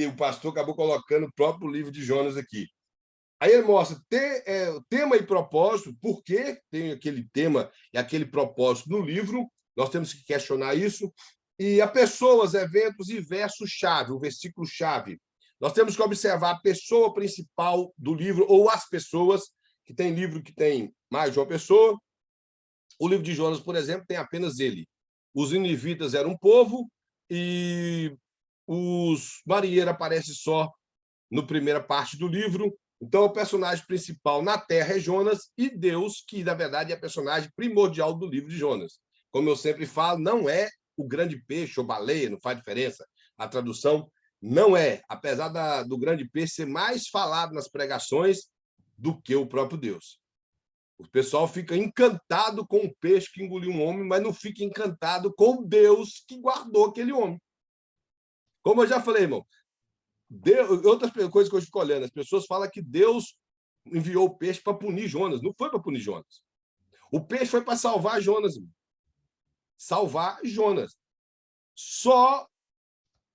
S1: o pastor acabou colocando o próprio livro de Jonas aqui. Aí ele mostra tema e propósito, por que tem aquele tema e aquele propósito no livro, nós temos que questionar isso, e a pessoas, eventos e verso-chave, o versículo-chave. Nós temos que observar a pessoa principal do livro, ou as pessoas, que tem livro que tem mais de uma pessoa. O livro de Jonas, por exemplo, tem apenas ele. Os ninivitas eram um povo, e os marinheiros aparecem só na primeira parte do livro. Então, o personagem principal na Terra é Jonas, e Deus, que, na verdade, é o personagem primordial do livro de Jonas. Como eu sempre falo, não é o grande peixe ou baleia, não faz diferença. A tradução não é, apesar do grande peixe ser mais falado nas pregações do que o próprio Deus. O pessoal fica encantado com o peixe que engoliu um homem, mas não fica encantado com Deus que guardou aquele homem. Como eu já falei, irmão, outras coisas que eu fico olhando, as pessoas falam que Deus enviou o peixe para punir Jonas. Não foi para punir Jonas. O peixe foi para salvar Jonas. Irmão. Salvar Jonas. Só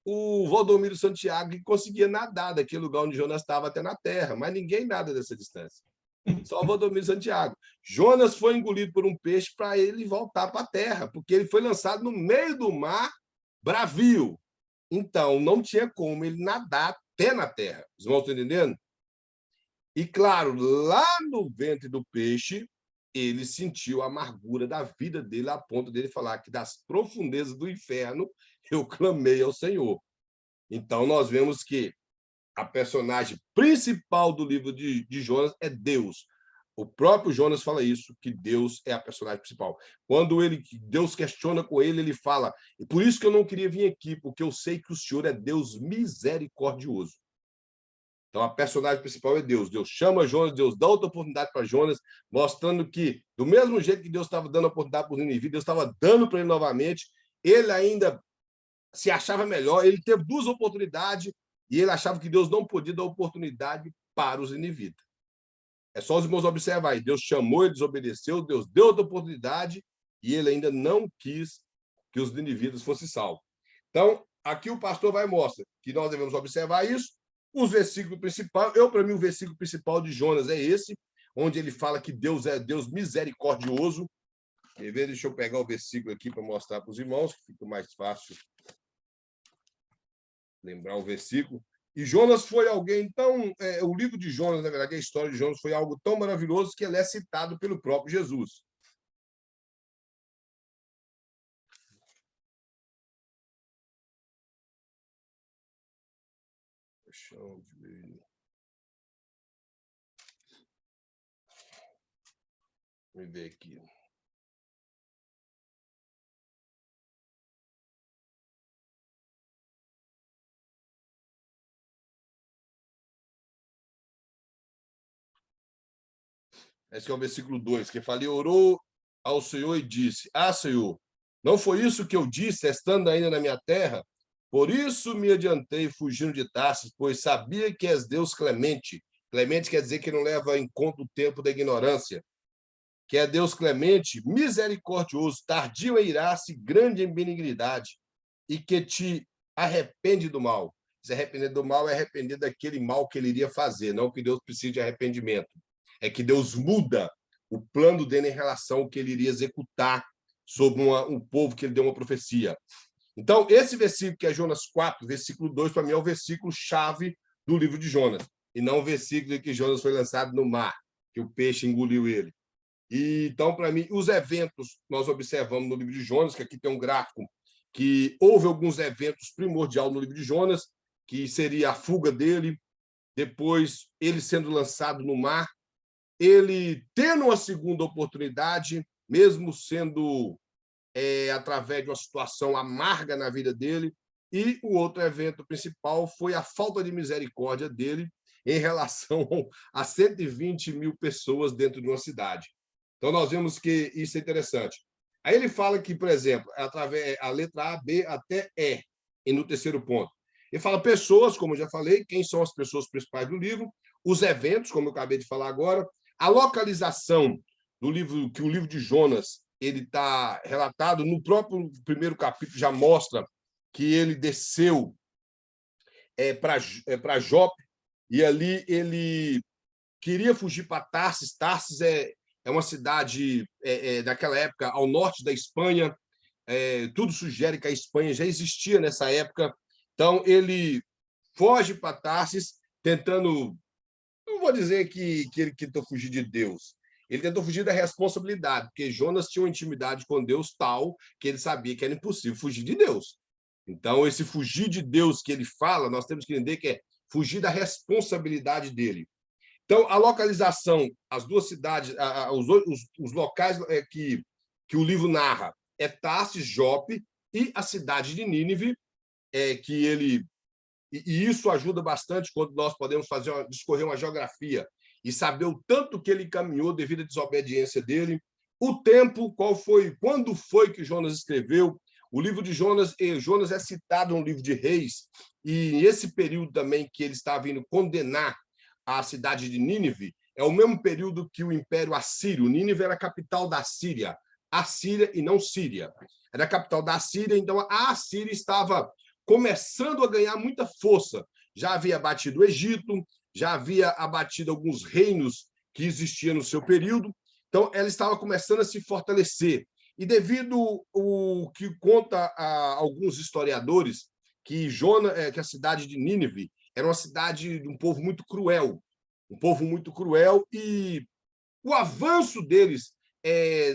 S1: o Valdomiro Santiago que conseguia nadar daquele lugar onde Jonas estava até na terra, mas ninguém nada dessa distância. Só o Valdomiro Santiago. Jonas foi engolido por um peixe para ele voltar para a terra, porque ele foi lançado no meio do mar bravio. Então, não tinha como ele nadar até na terra. Os irmãos estão entendendo? E, claro, lá no ventre do peixe, ele sentiu a amargura da vida dele, a ponto dele falar que das profundezas do inferno eu clamei ao Senhor. Então, nós vemos que a personagem principal do livro de Jonas é Deus. O próprio Jonas fala isso, que Deus é a personagem principal. Quando Deus questiona com ele, ele fala, e por isso que eu não queria vir aqui, porque eu sei que o Senhor é Deus misericordioso. Então, a personagem principal é Deus. Deus chama Jonas, Deus dá outra oportunidade para Jonas, mostrando que, do mesmo jeito que Deus estava dando a oportunidade para o Nínive, Deus estava dando para ele novamente, ele ainda se achava melhor, ele teve duas oportunidades, e ele achava que Deus não podia dar oportunidade para os ninivitas. É só os irmãos observar aí. Deus chamou, ele desobedeceu, Deus deu outra oportunidade, e ele ainda não quis que os ninivitas fossem salvos. Então, aqui o pastor vai mostrar que nós devemos observar isso. Os versículos principais, para mim, o versículo principal de Jonas é esse, onde ele fala que Deus é Deus misericordioso. Quer ver? Deixa eu pegar o versículo aqui para mostrar para os irmãos, que fica mais fácil lembrar o versículo. E Jonas foi alguém, então, o livro de Jonas, na verdade, a história de Jonas foi algo tão maravilhoso que ele é citado pelo próprio Jesus. Deixa eu ver. Vamos ver aqui. Esse é o versículo 2, que fala, orou ao Senhor e disse, Senhor, não foi isso que eu disse, estando ainda na minha terra? Por isso me adiantei fugindo de Tarsis, pois sabia que és Deus clemente. Clemente quer dizer que não leva em conta o tempo da ignorância. Que é Deus clemente, misericordioso, tardio em irar-se, grande em benignidade, e que te arrepende do mal. Se arrepender do mal é arrepender daquele mal que ele iria fazer, não que Deus precise de arrependimento. É que Deus muda o plano dele em relação ao que ele iria executar sobre um povo que ele deu uma profecia. Então, esse versículo, que é Jonas 4, versículo 2, para mim é o versículo-chave do livro de Jonas, e não o versículo em que Jonas foi lançado no mar, que o peixe engoliu ele. E, então, para mim, os eventos nós observamos no livro de Jonas, que aqui tem um gráfico, que houve alguns eventos primordiais no livro de Jonas, que seria a fuga dele, depois ele sendo lançado no mar, ele tendo uma segunda oportunidade, mesmo sendo através de uma situação amarga na vida dele, E o outro evento principal foi a falta de misericórdia dele em relação a 120 mil pessoas dentro de uma cidade. Então, nós vemos que isso é interessante. Aí ele fala que, por exemplo, através a letra A, B até E, e no terceiro ponto. Ele fala pessoas, como eu já falei, quem são as pessoas principais do livro, os eventos, como eu acabei de falar agora, a localização do livro, que o livro de Jonas ele está relatado no próprio primeiro capítulo, já mostra que ele desceu para Jope, e ali ele queria fugir para Tarsis. Tarsis é uma cidade daquela época ao norte da Espanha. Tudo sugere que a Espanha já existia nessa época. Então, ele foge para Tarsis, tentando... Não vou dizer que ele tentou fugir de Deus. Ele tentou fugir da responsabilidade, porque Jonas tinha uma intimidade com Deus tal que ele sabia que era impossível fugir de Deus. Então, esse fugir de Deus que ele fala, nós temos que entender que é fugir da responsabilidade dele. Então, a localização, as duas cidades, os locais que o livro narra é Tarsis, Jope e a cidade de Nínive, que ele... E isso ajuda bastante quando nós podemos discorrer uma geografia e saber o tanto que ele caminhou devido à desobediência dele, o tempo, quando foi que Jonas escreveu. O livro de Jonas é citado no livro de Reis, e esse período também que ele estava indo condenar a cidade de Nínive é o mesmo período que o Império Assírio. Nínive era a capital da Síria, Assíria e não Síria. Era a capital da Síria, então a Assíria estava começando a ganhar muita força. Já havia abatido o Egito, já havia abatido alguns reinos que existiam no seu período, então ela estava começando a se fortalecer. E devido ao que conta a alguns historiadores, que a cidade de Nínive era uma cidade de um povo muito cruel, e o avanço deles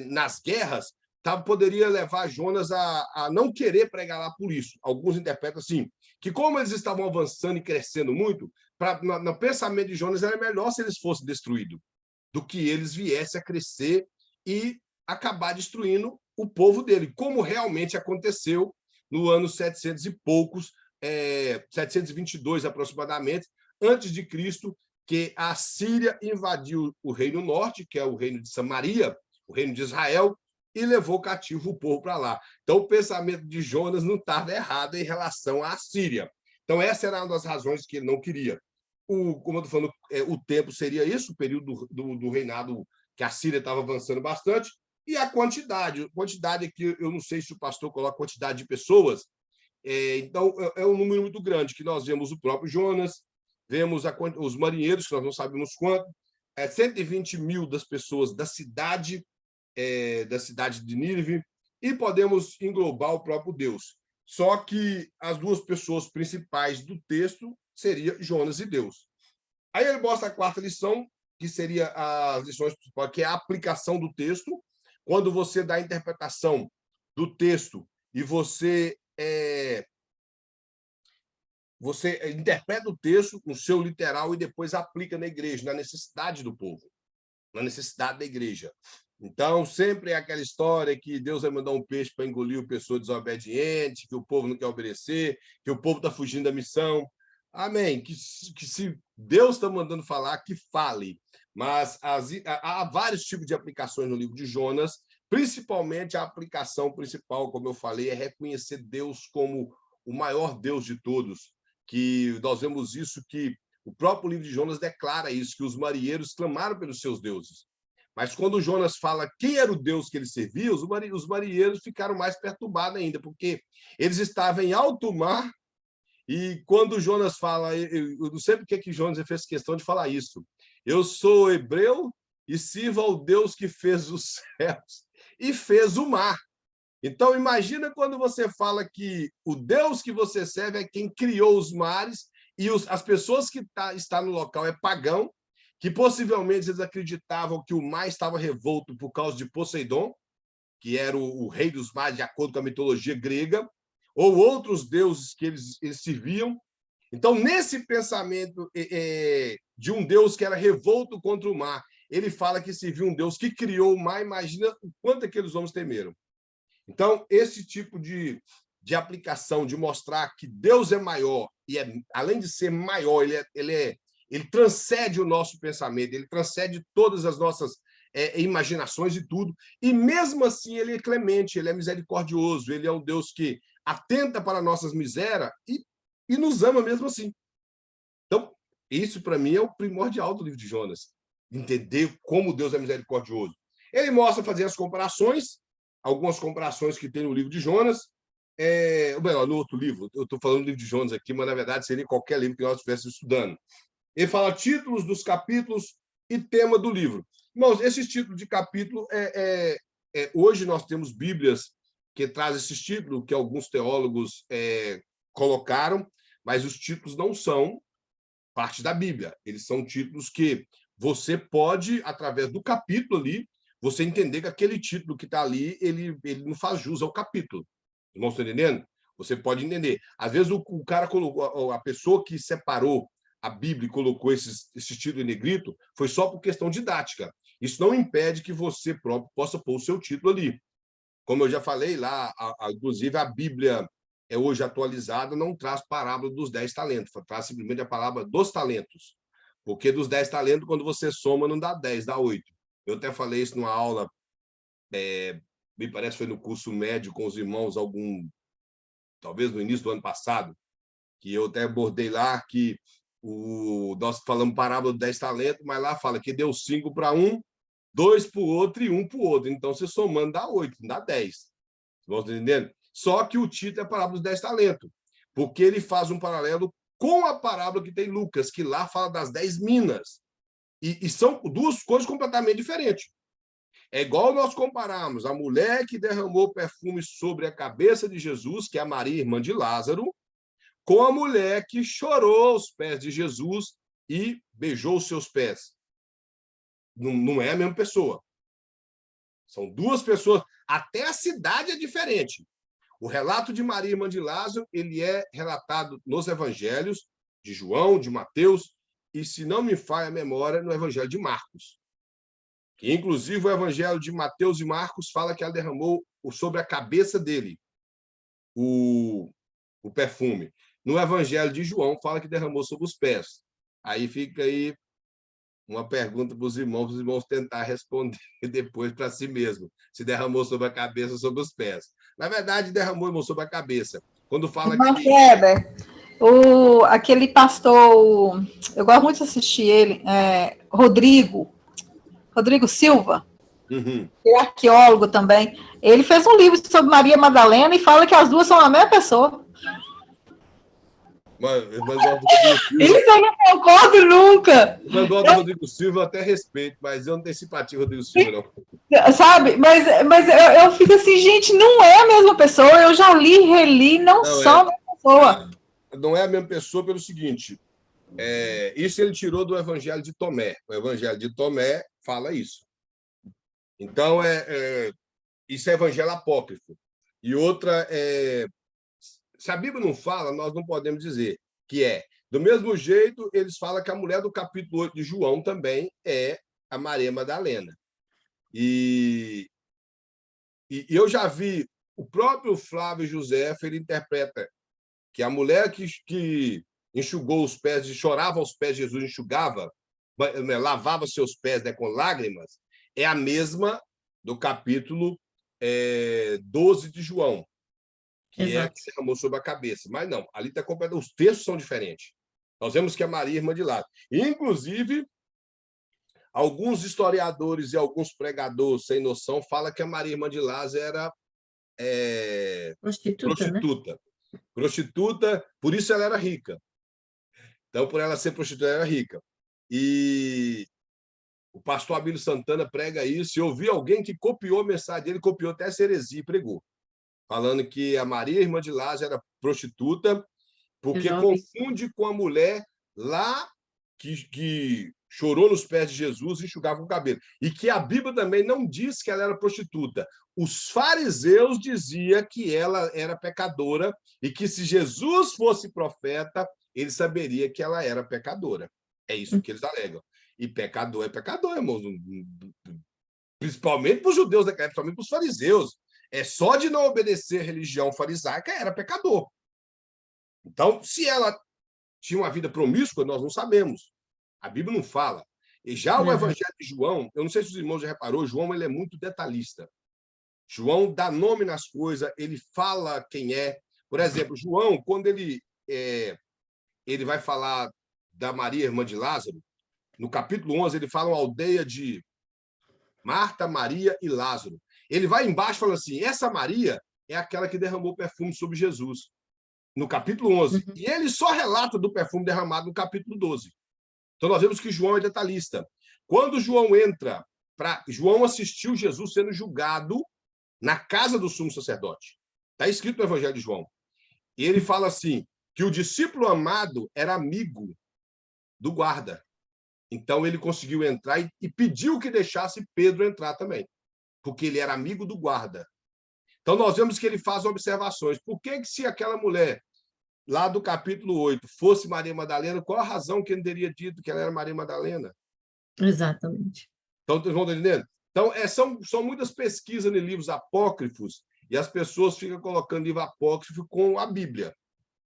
S1: nas guerras poderia levar Jonas a não querer pregar lá por isso. Alguns interpretam assim, que como eles estavam avançando e crescendo muito, no pensamento de Jonas era melhor se eles fossem destruídos, do que eles viessem a crescer e acabar destruindo o povo dele, como realmente aconteceu no ano 700 e poucos, 722 aproximadamente, antes de Cristo, que a Síria invadiu o Reino Norte, que é o Reino de Samaria, o Reino de Israel, e levou cativo o povo para lá. Então, o pensamento de Jonas não estava errado em relação à Síria. Então, essa era uma das razões que ele não queria. Como eu estou falando, o tempo seria isso, o período do reinado que a Síria estava avançando bastante, e a quantidade que eu não sei se o pastor coloca quantidade de pessoas, então é um número muito grande, que nós vemos o próprio Jonas, vemos os marinheiros, que nós não sabemos quanto, 120 mil das pessoas da cidade de Nínive, e podemos englobar o próprio Deus. Só que as duas pessoas principais do texto seria Jonas e Deus. Aí ele mostra a quarta lição, que seria as lições principais, que é a aplicação do texto. Quando você dá a interpretação do texto e você interpreta o texto no seu literal e depois aplica na igreja, na necessidade do povo, na necessidade da igreja. Então, sempre é aquela história que Deus vai mandar um peixe para engolir a pessoa desobediente, que o povo não quer obedecer, que o povo está fugindo da missão. Amém. Que se Deus está mandando falar, que fale. Mas há vários tipos de aplicações no livro de Jonas, principalmente a aplicação principal, como eu falei, é reconhecer Deus como o maior Deus de todos. Que nós vemos isso, que o próprio livro de Jonas declara isso, que os marinheiros clamaram pelos seus deuses. Mas quando Jonas fala quem era o Deus que ele servia, os marinheiros ficaram mais perturbados ainda, porque eles estavam em alto mar, e quando Jonas fala, eu não sei porque que Jonas fez questão de falar isso, eu sou hebreu e sirvo ao Deus que fez os céus e fez o mar. Então, imagina quando você fala que o Deus que você serve é quem criou os mares, e as pessoas que estão no local é pagão, que possivelmente eles acreditavam que o mar estava revolto por causa de Poseidon, que era o rei dos mares, de acordo com a mitologia grega, ou outros deuses que eles serviam. Então, nesse pensamento de um Deus que era revolto contra o mar, ele fala que serviu um Deus que criou o mar. Imagina o quanto aqueles homens temeram. Então, esse tipo de de aplicação, de mostrar que Deus é maior, e além de ser maior, ele transcende o nosso pensamento, ele transcende todas as nossas imaginações e tudo, e mesmo assim ele é clemente, ele é misericordioso, ele é um Deus que atenta para nossas misérias e nos ama mesmo assim. Então, isso para mim é o primordial do livro de Jonas, entender como Deus é misericordioso. Ele mostra, fazer as comparações, algumas comparações que tem no livro de Jonas, ou melhor, no outro livro, eu estou falando do livro de Jonas aqui, mas na verdade seria qualquer livro que nós estivéssemos estudando. Ele fala títulos dos capítulos e tema do livro. Irmãos, esses títulos de capítulo, hoje nós temos Bíblias que trazem esses títulos, que alguns teólogos colocaram, mas os títulos não são parte da Bíblia. Eles são títulos que você pode, através do capítulo ali, você entender que aquele título que está ali, ele não faz jus ao capítulo. Irmãos, estão entendendo? Você pode entender. Às vezes o cara colocou, a pessoa que separou a Bíblia e colocou esse título em negrito, foi só por questão didática. Isso não impede que você próprio possa pôr o seu título ali. Como eu já falei lá, inclusive a Bíblia hoje atualizada não traz parábola dos 10 talentos, traz simplesmente a palavra dos talentos. Porque dos 10 talentos, quando você soma, não dá 10, dá 8. Eu até falei isso numa aula, me parece que foi no curso médio com os irmãos, talvez no início do ano passado, que eu até abordei lá que nós falamos parábola dos 10 talentos, mas lá fala que deu 5 para um, 2 para o outro e 1 para o outro. Então, você somando dá 8, não dá 10. Vocês estão entendendo? Só que o título é a parábola dos 10 talentos, porque ele faz um paralelo com a parábola que tem Lucas, que lá fala das 10 minas. E são duas coisas completamente diferentes. É igual nós compararmos a mulher que derramou perfume sobre a cabeça de Jesus, que é a Maria, irmã de Lázaro, com a mulher que chorou aos pés de Jesus e beijou os seus pés. Não é a mesma pessoa. São duas pessoas. Até a cidade é diferente. O relato de Maria, irmã de Lázaro, ele é relatado nos evangelhos de João, de Mateus, e, se não me falha a memória, no evangelho de Marcos. Que, inclusive, o evangelho de Mateus e Marcos fala que ela derramou sobre a cabeça dele o perfume. No evangelho de João, fala que derramou sobre os pés. Aí fica aí uma pergunta para os irmãos tentar responder depois para si mesmo, se derramou sobre a cabeça ou sobre os pés. Na verdade, derramou, irmão, sobre a cabeça. Quando fala
S5: Irmão
S1: que...
S5: Kleber, aquele pastor, eu gosto muito de assistir ele, Rodrigo Silva, que é arqueólogo também. Ele fez um livro sobre Maria Madalena e fala que as duas são a mesma pessoa.
S1: Mas
S5: Isso eu não concordo nunca.
S1: O negócio do Rodrigo Silva eu até respeito, mas eu não tenho simpatia com o Rodrigo Silva, não.
S5: Sabe? Mas eu fico assim, gente, não é a mesma pessoa. Eu já li, reli, não são a mesma pessoa.
S1: Não é a mesma pessoa pelo seguinte, isso ele tirou do Evangelho de Tomé. O Evangelho de Tomé fala isso. Então, isso é Evangelho apócrifo. E outra, se a Bíblia não fala, nós não podemos dizer que é. Do mesmo jeito, eles falam que a mulher do capítulo 8 de João também é a Maria Madalena. E eu já vi o próprio Flávio José, ele interpreta que a mulher que enxugou os pés, chorava aos pés de Jesus, enxugava, lavava seus pés, né, com lágrimas, é a mesma do capítulo 12 de João, que
S3: Exato.
S1: que se derramou sobre a cabeça. Mas não, ali está completo, os textos são diferentes. Nós vemos que é Maria, irmã de Lázaro. Inclusive, alguns historiadores e alguns pregadores sem noção falam que a Maria, irmã de Lázaro, era prostituta. Né? Prostituta, por isso ela era rica. Então, por ela ser prostituta, ela era rica. E o pastor Abílio Santana prega isso, e eu vi alguém que copiou a mensagem dele, copiou até essa heresia e pregou, falando que a Maria, irmã de Lázaro, era prostituta, porque confunde com a mulher lá que chorou nos pés de Jesus e enxugava o cabelo. E que a Bíblia também não diz que ela era prostituta. Os fariseus diziam que ela era pecadora e que, se Jesus fosse profeta, ele saberia que ela era pecadora. É isso que eles alegam. E pecador é pecador, irmãos. Principalmente para os judeus, principalmente para os fariseus. Só de não obedecer à religião farisaica era pecador. Então, se ela tinha uma vida promíscua, nós não sabemos. A Bíblia não fala. E já o Evangelho de João, eu não sei se os irmãos já reparou, João ele é muito detalhista. João dá nome nas coisas, ele fala quem é. Por exemplo, João, quando ele vai falar da Maria, irmã de Lázaro, no capítulo 11, ele fala uma aldeia de Marta, Maria e Lázaro. Ele vai embaixo falando assim, essa Maria é aquela que derramou perfume sobre Jesus, no capítulo 11. E ele só relata do perfume derramado no capítulo 12. Então, nós vemos que João é detalhista. Quando João entra, João assistiu Jesus sendo julgado na casa do sumo sacerdote. Está escrito no Evangelho de João. E ele fala assim, que o discípulo amado era amigo do guarda. Então, ele conseguiu entrar e pediu que deixasse Pedro entrar também, porque ele era amigo do guarda. Então, nós vemos que ele faz observações. Por que se aquela mulher, lá do capítulo 8, fosse Maria Madalena, qual a razão que ele teria dito que ela era Maria Madalena?
S3: Exatamente.
S1: Então, vocês vão entendendo? Então, são muitas pesquisas em livros apócrifos e as pessoas ficam colocando livro apócrifo com a Bíblia.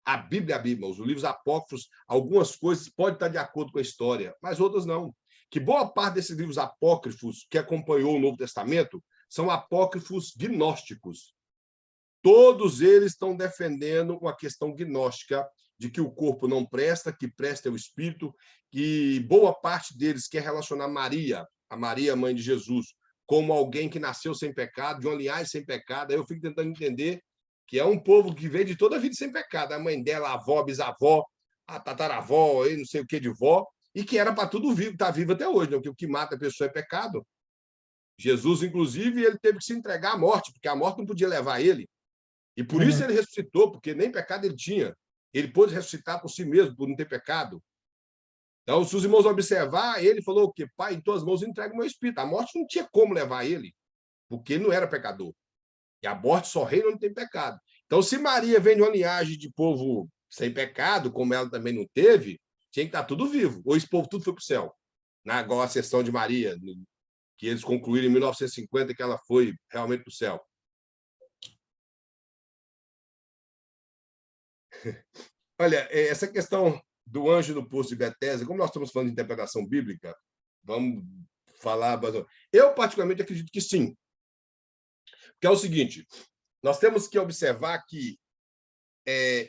S1: A Bíblia, os livros apócrifos, algumas coisas podem estar de acordo com a história, mas outras não. Que boa parte desses livros apócrifos que acompanhou o Novo Testamento são apócrifos gnósticos. Todos eles estão defendendo uma questão gnóstica de que o corpo não presta, que presta é o espírito, que boa parte deles quer relacionar Maria, a Maria, mãe de Jesus, como alguém que nasceu sem pecado, de uma linhagem sem pecado. Aí eu fico tentando entender que é um povo que veio de toda a vida sem pecado. A mãe dela, a avó, a bisavó, a tataravó, não sei o que de vó, e que era para tudo vivo, está vivo até hoje, né? Porque o que mata a pessoa é pecado. Jesus, inclusive, ele teve que se entregar à morte, porque a morte não podia levar ele. E por isso ele ressuscitou, porque nem pecado ele tinha. Ele pôde ressuscitar por si mesmo, por não ter pecado. Então, se os irmãos observar, ele falou o quê? Pai, em tuas mãos entrega o meu espírito. A morte não tinha como levar ele, porque ele não era pecador. E a morte só reina onde tem pecado. Então, se Maria vem de uma linhagem de povo sem pecado, como ela também não teve, tinha que estar tudo vivo. Ou esse povo tudo foi para o céu. Igual a sessão de Maria, que eles concluíram em 1950, que ela foi realmente para o céu. Olha, essa questão do anjo no poço de Betesda, como nós estamos falando de interpretação bíblica, vamos falar... Eu, particularmente, acredito que sim. Que é o seguinte, nós temos que observar que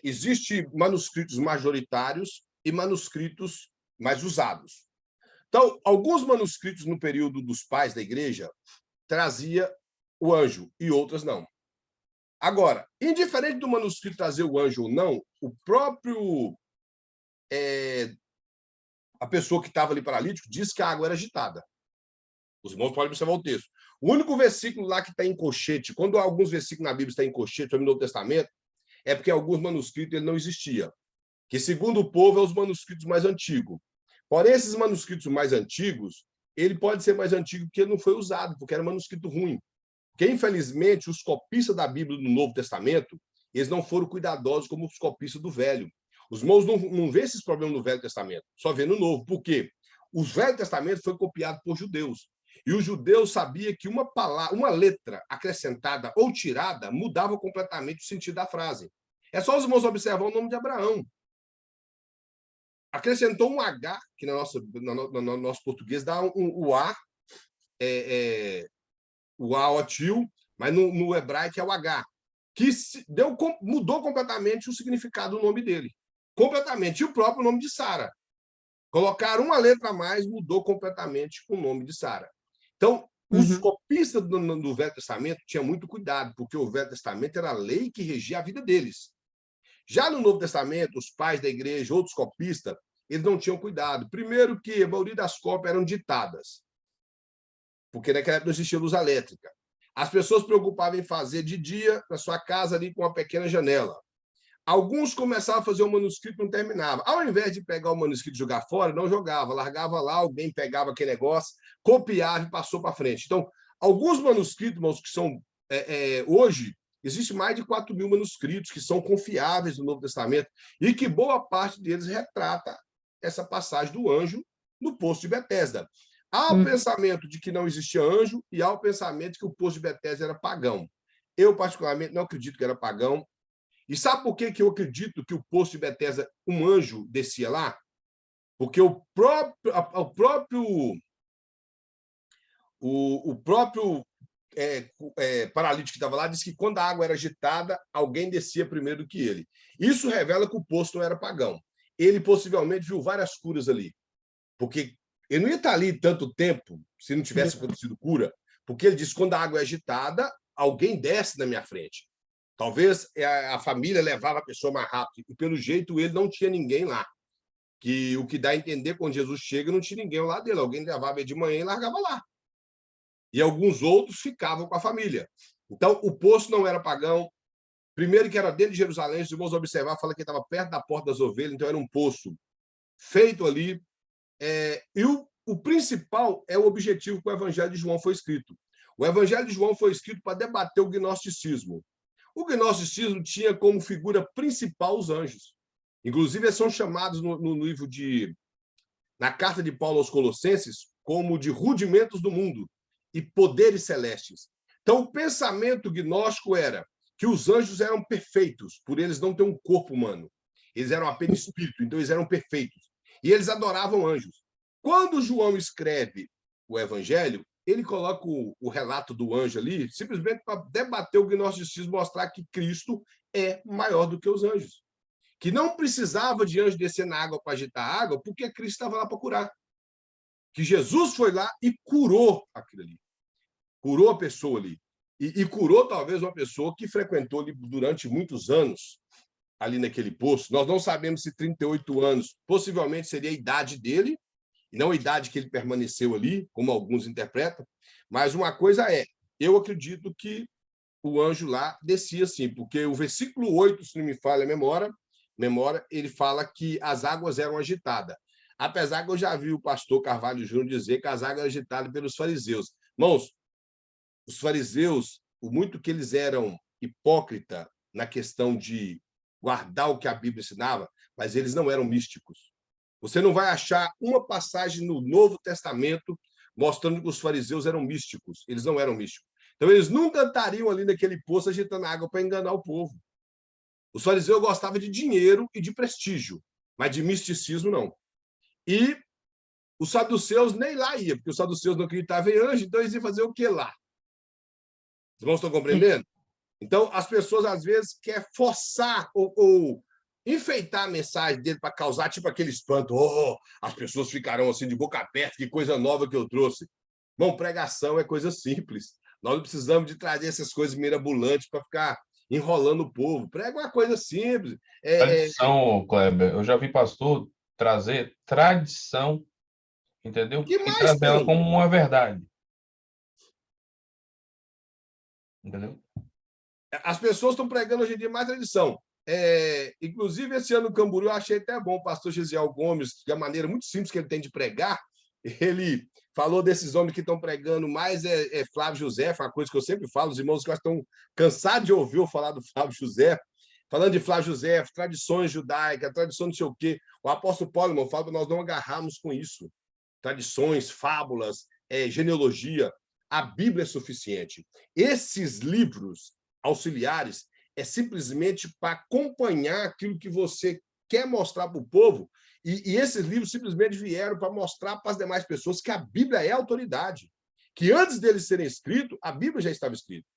S1: existem manuscritos majoritários e manuscritos mais usados. Então, alguns manuscritos no período dos pais da igreja trazia o anjo e outras não. Agora, indiferente do manuscrito trazer o anjo ou não, o próprio a pessoa que estava ali paralítico disse que a água era agitada. Os irmãos podem observar o texto. O único versículo lá que está em colchete, quando alguns versículos na Bíblia estão em colchete, no Novo Testamento, é porque alguns manuscritos ele não existia. Que, segundo o povo, é os manuscritos mais antigos. Porém, esses manuscritos mais antigos, ele pode ser mais antigo porque ele não foi usado, porque era manuscrito ruim. Porque, infelizmente, os copistas da Bíblia do Novo Testamento, eles não foram cuidadosos como os copistas do Velho. Os irmãos não vêem esses problemas no Velho Testamento, só vê no Novo. Por quê? O Velho Testamento foi copiado por judeus. E os judeus sabiam que uma palavra, uma letra acrescentada ou tirada mudava completamente o sentido da frase. É só os irmãos observar o nome de Abraão. Acrescentou um H, que no nosso português dá o A, o A otil, mas no hebraico é o H, que mudou completamente o significado do nome dele. Completamente. E o próprio nome de Sara. Colocaram uma letra a mais, mudou completamente o nome de Sara. Então, os copistas do Velho Testamento tinham muito cuidado, porque o Velho Testamento era a lei que regia a vida deles. Já no Novo Testamento, os pais da igreja, outros copistas, eles não tinham cuidado. Primeiro que a maioria das cópias eram ditadas, porque naquela época não existia luz elétrica. As pessoas se preocupavam em fazer de dia na sua casa ali com uma pequena janela. Alguns começavam a fazer um manuscrito e não terminava. Ao invés de pegar o manuscrito e jogar fora, não jogava, largava lá, alguém pegava aquele negócio, copiava e passou para frente. Então, alguns manuscritos, irmãos, que são... hoje, existe mais de 4.000 manuscritos que são confiáveis no Novo Testamento e que boa parte deles retrata essa passagem do anjo no poço de Betesda. Há o pensamento de que não existia anjo e há o pensamento que o poço de Betesda era pagão. Eu, particularmente, não acredito que era pagão. E sabe por que eu acredito que o poço de Betesda, um anjo descia lá? Porque o próprio paralítico que estava lá disse que quando a água era agitada, alguém descia primeiro do que ele. Isso revela que o poço não era pagão. Ele possivelmente viu várias curas ali, porque ele não ia estar ali tanto tempo se não tivesse acontecido cura, porque ele disse, quando a água é agitada, alguém desce na minha frente. Talvez a família levava a pessoa mais rápido, e pelo jeito ele não tinha ninguém lá. Que o que dá a entender, quando Jesus chega, não tinha ninguém ao lado dele. Alguém levava ele de manhã e largava lá. E alguns outros ficavam com a família. Então, o poço não era pagão. Primeiro que era dentro de Jerusalém, os irmãos observar, fala que estava perto da porta das ovelhas, então era um poço feito ali. E o principal é o objetivo que o Evangelho de João foi escrito. O Evangelho de João foi escrito para debater o gnosticismo. O gnosticismo tinha como figura principal os anjos. Inclusive, eles são chamados no livro na carta de Paulo aos Colossenses como de rudimentos do mundo e poderes celestes. Então, o pensamento gnóstico era que os anjos eram perfeitos, por eles não ter um corpo humano. Eles eram apenas espírito, então eles eram perfeitos. E eles adoravam anjos. Quando João escreve o Evangelho, ele coloca o relato do anjo ali, simplesmente para debater o gnosticismo, mostrar que Cristo é maior do que os anjos. Que não precisava de anjo descer na água para agitar a água, porque Cristo estava lá para curar. Que Jesus foi lá e curou aquilo ali. Curou a pessoa ali. E curou, talvez, uma pessoa que frequentou ali durante muitos anos, ali naquele poço. Nós não sabemos se 38 anos, possivelmente seria a idade dele, e não a idade que ele permaneceu ali, como alguns interpretam. Mas uma coisa eu acredito que o anjo lá descia sim, porque o versículo 8, se não me falha a memória, ele fala que as águas eram agitadas. Apesar que eu já vi o pastor Carvalho Júnior dizer que as águas eram agitadas pelos fariseus. Irmãos, os fariseus, por muito que eles eram hipócritas na questão de guardar o que a Bíblia ensinava, mas eles não eram místicos. Você não vai achar uma passagem no Novo Testamento mostrando que os fariseus eram místicos. Eles não eram místicos. Então, eles nunca estariam ali naquele poço agitando água para enganar o povo. Os fariseus gostavam de dinheiro e de prestígio, mas de misticismo não. E os saduceus nem lá iam, porque os saduceus não acreditavam em anjo, então eles iam fazer o que lá? Os irmãos estão compreendendo? Então, as pessoas, às vezes, querem forçar ou enfeitar a mensagem dele para causar tipo aquele espanto. Oh, as pessoas ficarão assim de boca aberta, que coisa nova que eu trouxe. Bom, pregação é coisa simples. Nós não precisamos de trazer essas coisas mirabolantes para ficar enrolando o povo. Prega uma coisa simples.
S2: Tradição, Kleber. Eu já vi pastor trazer tradição, entendeu?
S1: Que
S2: E
S1: mais
S2: trazer ela
S1: tem?
S2: como uma verdade. Entendeu?
S1: As pessoas estão pregando hoje em dia mais tradição. Inclusive, esse ano no Camboriú, eu achei até bom o pastor Gisiel Gomes, de uma maneira muito simples que ele tem de pregar, ele falou desses homens que estão pregando mais Flávio José, uma coisa que eu sempre falo, os irmãos que estão cansados de ouvir eu falar do Flávio José, falando de Flávio José, tradições judaicas, tradição não sei o quê. O apóstolo Paulo, irmão, fala para nós não agarrarmos com isso. Tradições, fábulas, genealogia. A Bíblia é suficiente. Esses livros auxiliares é simplesmente para acompanhar aquilo que você quer mostrar para o povo, e esses livros simplesmente vieram para mostrar para as demais pessoas que a Bíblia é a autoridade, que antes deles serem escritos, a Bíblia já estava escrita.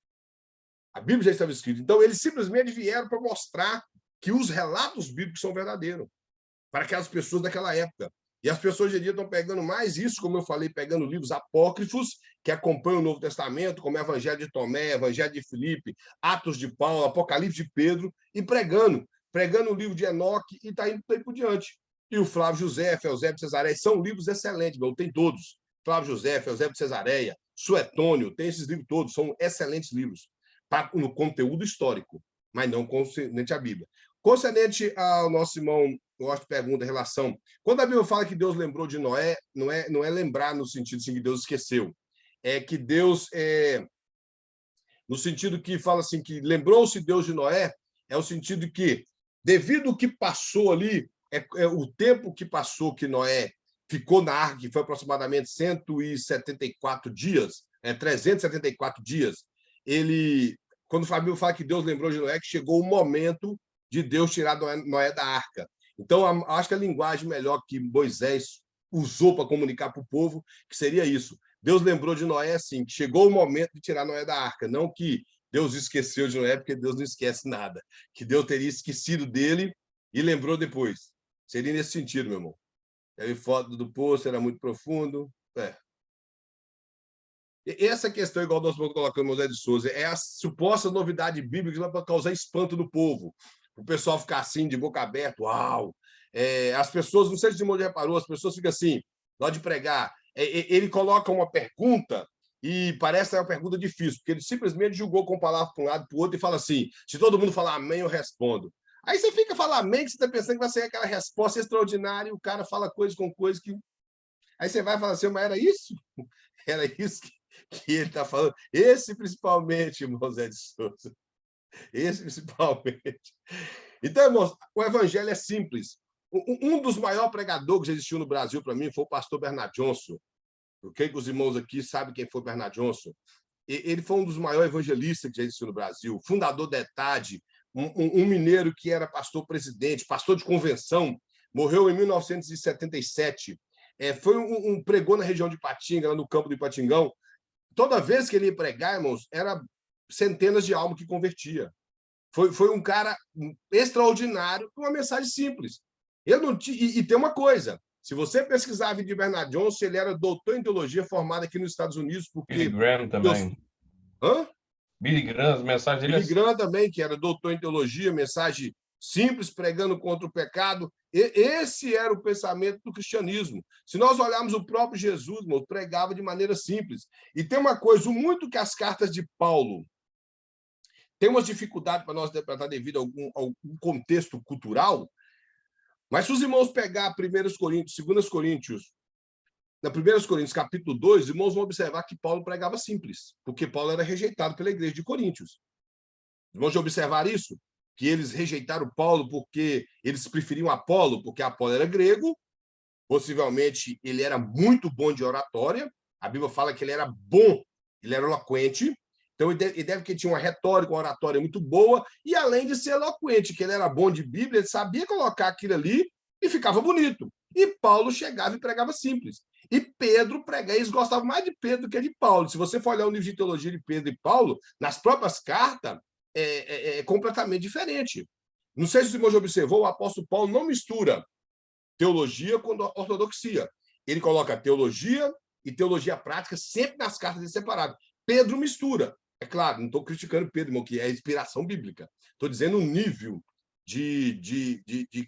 S1: A Bíblia já estava escrita. Então, eles simplesmente vieram para mostrar que os relatos bíblicos são verdadeiros para aquelas pessoas daquela época. E as pessoas hoje em dia estão pegando mais isso, como eu falei, pegando livros apócrifos que acompanham o Novo Testamento, como o Evangelho de Tomé, Evangelho de Filipe, Atos de Paulo, Apocalipse de Pedro, e pregando o livro de Enoque e está indo por diante. E o Flávio José, Eusébio de Cesareia, são livros excelentes, meu, tem todos. Flávio José, Eusébio de Cesareia, Suetônio, tem esses livros todos, são excelentes livros, no conteúdo histórico, mas não concernente à Bíblia. Concernente ao nosso irmão, eu acho que pergunta em relação... Quando a Bíblia fala que Deus lembrou de Noé, não é lembrar no sentido assim, que Deus esqueceu. É que Deus... no sentido que fala assim, que lembrou-se Deus de Noé, é o sentido que, devido ao que passou ali, o tempo que passou que Noé ficou na arca, que foi aproximadamente 174 dias, 374 dias, ele quando o Fabio fala que Deus lembrou de Noé, que chegou o momento de Deus tirar Noé da arca. Então, acho que a linguagem melhor que Moisés usou para comunicar para o povo, que seria isso. Deus lembrou de Noé assim, que chegou o momento de tirar Noé da arca, não que Deus esqueceu de Noé, porque Deus não esquece nada, que Deus teria esquecido dele e lembrou depois. Seria nesse sentido, meu irmão. A foto do poço era muito profundo. E essa questão, igual nós vamos colocando José de Souza, é a suposta novidade bíblica para causar espanto no povo. O pessoal ficar assim, de boca aberta, uau! As pessoas, não sei se o irmão já reparou, as pessoas ficam assim, na hora de pregar. Ele coloca uma pergunta e parece que é uma pergunta difícil, porque ele simplesmente julgou com palavra para um lado para o outro e fala assim, se todo mundo falar amém, eu respondo. Aí você fica falando amém, que você está pensando que vai ser aquela resposta extraordinária, e o cara fala coisa com coisa que... Aí você vai falar assim, mas era isso? Era isso que ele está falando? Esse principalmente, irmão Zé de Souza. Esse principalmente. Então, irmãos, o evangelho é simples. Um dos maiores pregadores que existiu no Brasil, para mim, foi o pastor Bernard Johnson. Eu creio que os irmãos aqui sabem quem foi Bernard Johnson. Ele foi um dos maiores evangelistas que já existiu no Brasil, fundador da ETAD, um mineiro que era pastor-presidente, pastor de convenção, morreu em 1977. Foi pregou na região de Ipatinga, lá no campo do Ipatingão. Toda vez que ele ia pregar, irmãos, era centenas de almas que convertia. Foi um cara extraordinário, com uma mensagem simples. E tem uma coisa, se você pesquisar a vida de Bernard Johnson, ele era doutor em teologia formado aqui nos Estados Unidos, porque...
S2: Billy Graham também.
S1: Hã?
S2: Billy Graham, as mensagens dele...
S1: Billy Graham também, que era doutor em teologia, mensagem simples, pregando contra o pecado. Esse era o pensamento do cristianismo. Se nós olharmos o próprio Jesus, irmão, pregava de maneira simples. E tem uma coisa, muito que as cartas de Paulo tem umas dificuldades para nós interpretar devido a algum contexto cultural, mas se os irmãos pegar 1 Coríntios, 2 Coríntios, na 1 Coríntios, capítulo 2, os irmãos vão observar que Paulo pregava simples, porque Paulo era rejeitado pela igreja de Coríntios. Os irmãos já observaram isso? Que eles rejeitaram Paulo porque eles preferiam Apolo, porque Apolo era grego, possivelmente ele era muito bom de oratória, a Bíblia fala que ele era bom, ele era eloquente, então ele deve que tinha uma retórica, uma oratória muito boa, e além de ser eloquente, que ele era bom de Bíblia, ele sabia colocar aquilo ali e ficava bonito. E Paulo chegava e pregava simples. E Pedro pregava, eles gostavam mais de Pedro do que de Paulo. Se você for olhar o livro de teologia de Pedro e Paulo, nas próprias cartas, é completamente diferente. Não sei se o irmão já observou, o apóstolo Paulo não mistura teologia com ortodoxia. Ele coloca teologia e teologia prática sempre nas cartas de separado. Pedro mistura. É claro, não estou criticando Pedro, irmão, que é inspiração bíblica. Estou dizendo o nível de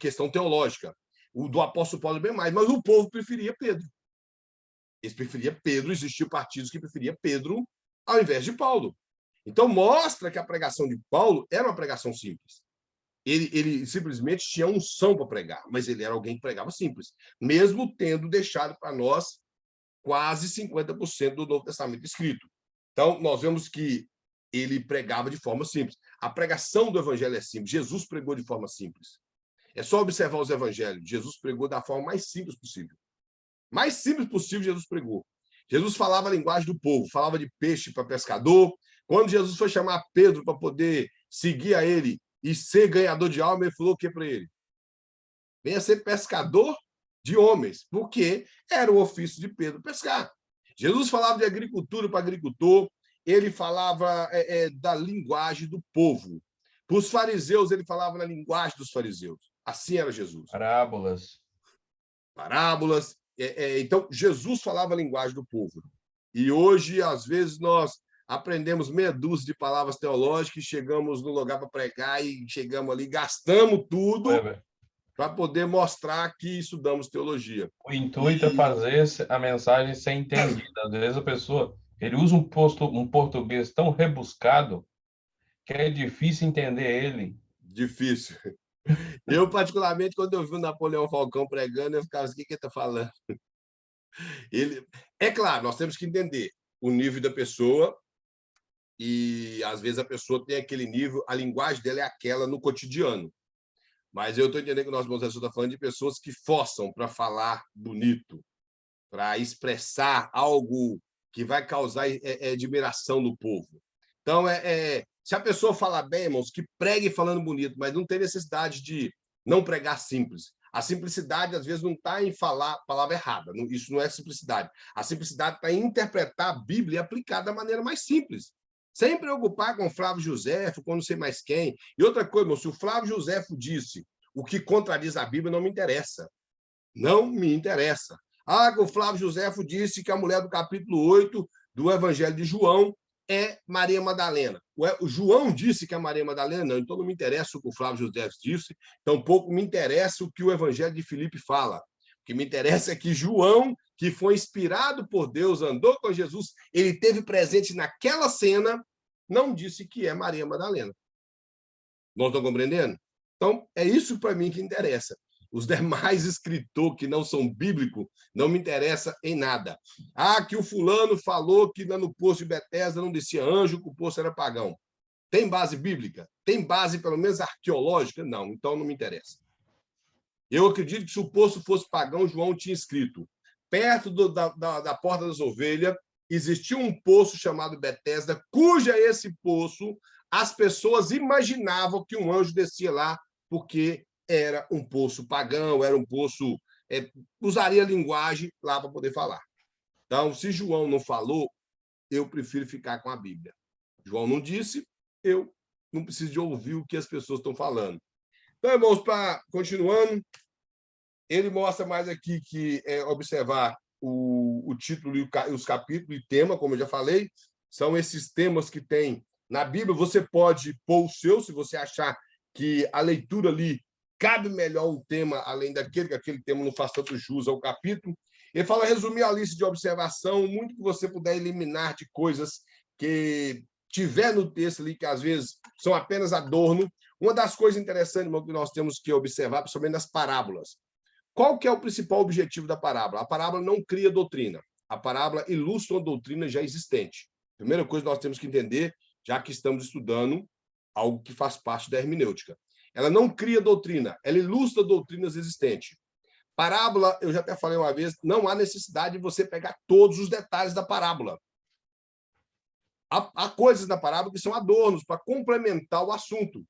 S1: questão teológica. O do apóstolo Paulo é bem mais, mas o povo preferia Pedro. Eles preferiam Pedro, existiam partidos que preferiam Pedro ao invés de Paulo. Então, mostra que a pregação de Paulo era uma pregação simples. Ele simplesmente tinha unção para pregar, mas ele era alguém que pregava simples, mesmo tendo deixado para nós quase 50% do Novo Testamento escrito. Então, nós vemos que ele pregava de forma simples. A pregação do evangelho é simples. Jesus pregou de forma simples. É só observar os evangelhos. Jesus pregou da forma mais simples possível. Mais simples possível, Jesus pregou. Jesus falava a linguagem do povo, falava de peixe para pescador. Quando Jesus foi chamar Pedro para poder seguir a ele e ser ganhador de alma, ele falou o que para ele? Venha ser pescador de homens, porque era o ofício de Pedro pescar. Jesus falava de agricultura para agricultor, ele falava da linguagem do povo. Para os fariseus, ele falava na linguagem dos fariseus. Assim era Jesus.
S2: Parábolas.
S1: Então, Jesus falava a linguagem do povo. E hoje, às vezes, nós aprendemos meia dúzia de palavras teológicas e chegamos no lugar para pregar e chegamos ali, gastamos tudo para poder mostrar que estudamos teologia.
S2: O intuito é fazer a mensagem ser entendida. Às vezes a pessoa ele usa um português tão rebuscado que é difícil entender ele.
S1: Difícil. Eu, particularmente, quando eu vi o Napoleão Falcão pregando, eu ficava assim, o que ele está falando? É claro, nós temos que entender o nível da pessoa e, às vezes, a pessoa tem aquele nível, a linguagem dela é aquela no cotidiano. Mas eu estou entendendo que nós estamos falando de pessoas que forçam para falar bonito, para expressar algo que vai causar admiração no povo. Então, se a pessoa falar bem, irmãos, que pregue falando bonito, mas não tem necessidade de não pregar simples. A simplicidade, às vezes, não está em falar a palavra errada. Isso não é simplicidade. A simplicidade está em interpretar a Bíblia e aplicar da maneira mais simples. Sem preocupar com Flávio Josefo, com não sei mais quem. E outra coisa, irmão, se o Flávio Josefo disse o que contradiz a Bíblia, não me interessa. Não me interessa. O Flávio Josefo disse que a mulher do capítulo 8 do Evangelho de João é Maria Madalena. O João disse que é Maria Madalena, não, então não me interessa o que o Flávio José disse, tampouco me interessa o que o Evangelho de Filipe fala. O que me interessa é que João, que foi inspirado por Deus, andou com Jesus, ele esteve presente naquela cena, não disse que é Maria Madalena. Nós estamos compreendendo? Então, é isso para mim que interessa. Os demais escritores que não são bíblicos não me interessa em nada. Que o fulano falou que no poço de Betesda não descia anjo, que o poço era pagão. Tem base bíblica? Tem base, pelo menos, arqueológica? Não, então não me interessa. Eu acredito que se o poço fosse pagão, João tinha escrito: perto da Porta das Ovelhas existia um poço chamado Betesda, cuja esse poço as pessoas imaginavam que um anjo descia lá, porque era um poço pagão, era um poço... usaria linguagem lá para poder falar. Então, se João não falou, eu prefiro ficar com a Bíblia. João não disse, eu não preciso de ouvir o que as pessoas estão falando. Então, irmãos, continuando, ele mostra mais aqui que observar o título e os capítulos e tema, como eu já falei, são esses temas que tem na Bíblia. Você pode pôr o seu, se você achar que a leitura ali cabe melhor um tema, além daquele, que aquele tema não faz tanto jus ao capítulo. Ele fala resumir a lista de observação, muito que você puder eliminar de coisas que tiver no texto ali, que às vezes são apenas adorno. Uma das coisas interessantes, irmão, que nós temos que observar, principalmente nas parábolas. Qual que é o principal objetivo da parábola? A parábola não cria doutrina. A parábola ilustra uma doutrina já existente. Primeira coisa que nós temos que entender, já que estamos estudando algo que faz parte da hermenêutica. Ela não cria doutrina, ela ilustra doutrinas existentes. Parábola, eu já até falei uma vez, não há necessidade de você pegar todos os detalhes da parábola. Há coisas na parábola que são adornos para complementar o assunto.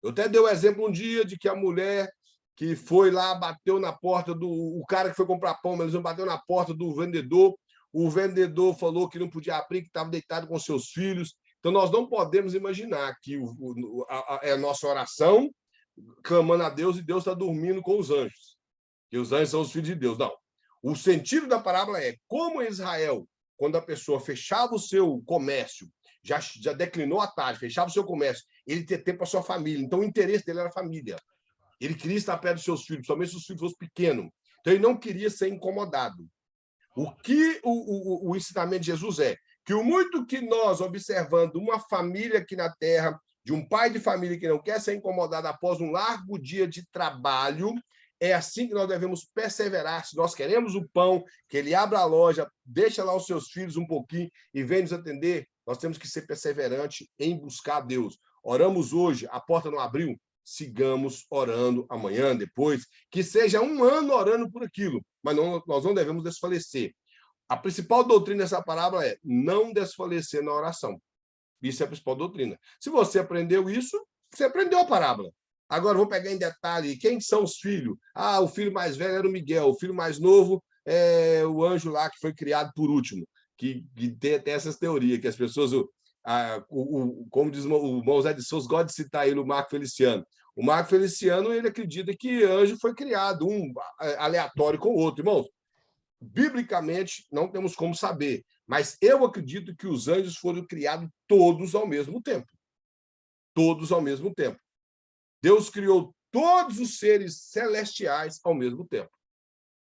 S1: Eu até dei o exemplo um dia de que a mulher que foi lá, bateu na porta o cara que foi comprar pão, mas ele bateu na porta do vendedor, o vendedor falou que não podia abrir, que estava deitado com seus filhos. Então, nós não podemos imaginar que é a nossa oração clamando a Deus e Deus está dormindo com os anjos, que os anjos são os filhos de Deus. Não. O sentido da parábola é como em Israel, quando a pessoa fechava o seu comércio, já declinou a tarde, fechava o seu comércio, ele ter tempo para a sua família. Então, o interesse dele era a família. Ele queria estar perto dos seus filhos, somente se os filhos fossem pequenos. Então, ele não queria ser incomodado. O que o ensinamento de Jesus é? Que o muito que nós, observando uma família aqui na Terra, de um pai de família que não quer ser incomodado após um largo dia de trabalho, é assim que nós devemos perseverar. Se nós queremos o pão, que ele abra a loja, deixa lá os seus filhos um pouquinho e vem nos atender, nós temos que ser perseverantes em buscar a Deus. Oramos hoje, a porta não abriu, sigamos orando amanhã, depois, que seja um ano orando por aquilo, mas nós não devemos desfalecer. A principal doutrina dessa parábola é não desfalecer na oração. Isso é a principal doutrina. Se você aprendeu isso, você aprendeu a parábola. Agora, vou pegar em detalhe, quem são os filhos? O filho mais velho era o Miguel, o filho mais novo é o anjo lá que foi criado por último, que tem até essas teorias, que as pessoas... como diz o irmão Zé de Souza, gosta de citar ele, o Marco Feliciano. O Marco Feliciano, ele acredita que anjo foi criado, um aleatório com o outro. Irmãos, biblicamente, não temos como saber, mas eu acredito que os anjos foram criados todos ao mesmo tempo. Todos ao mesmo tempo. Deus criou todos os seres celestiais ao mesmo tempo.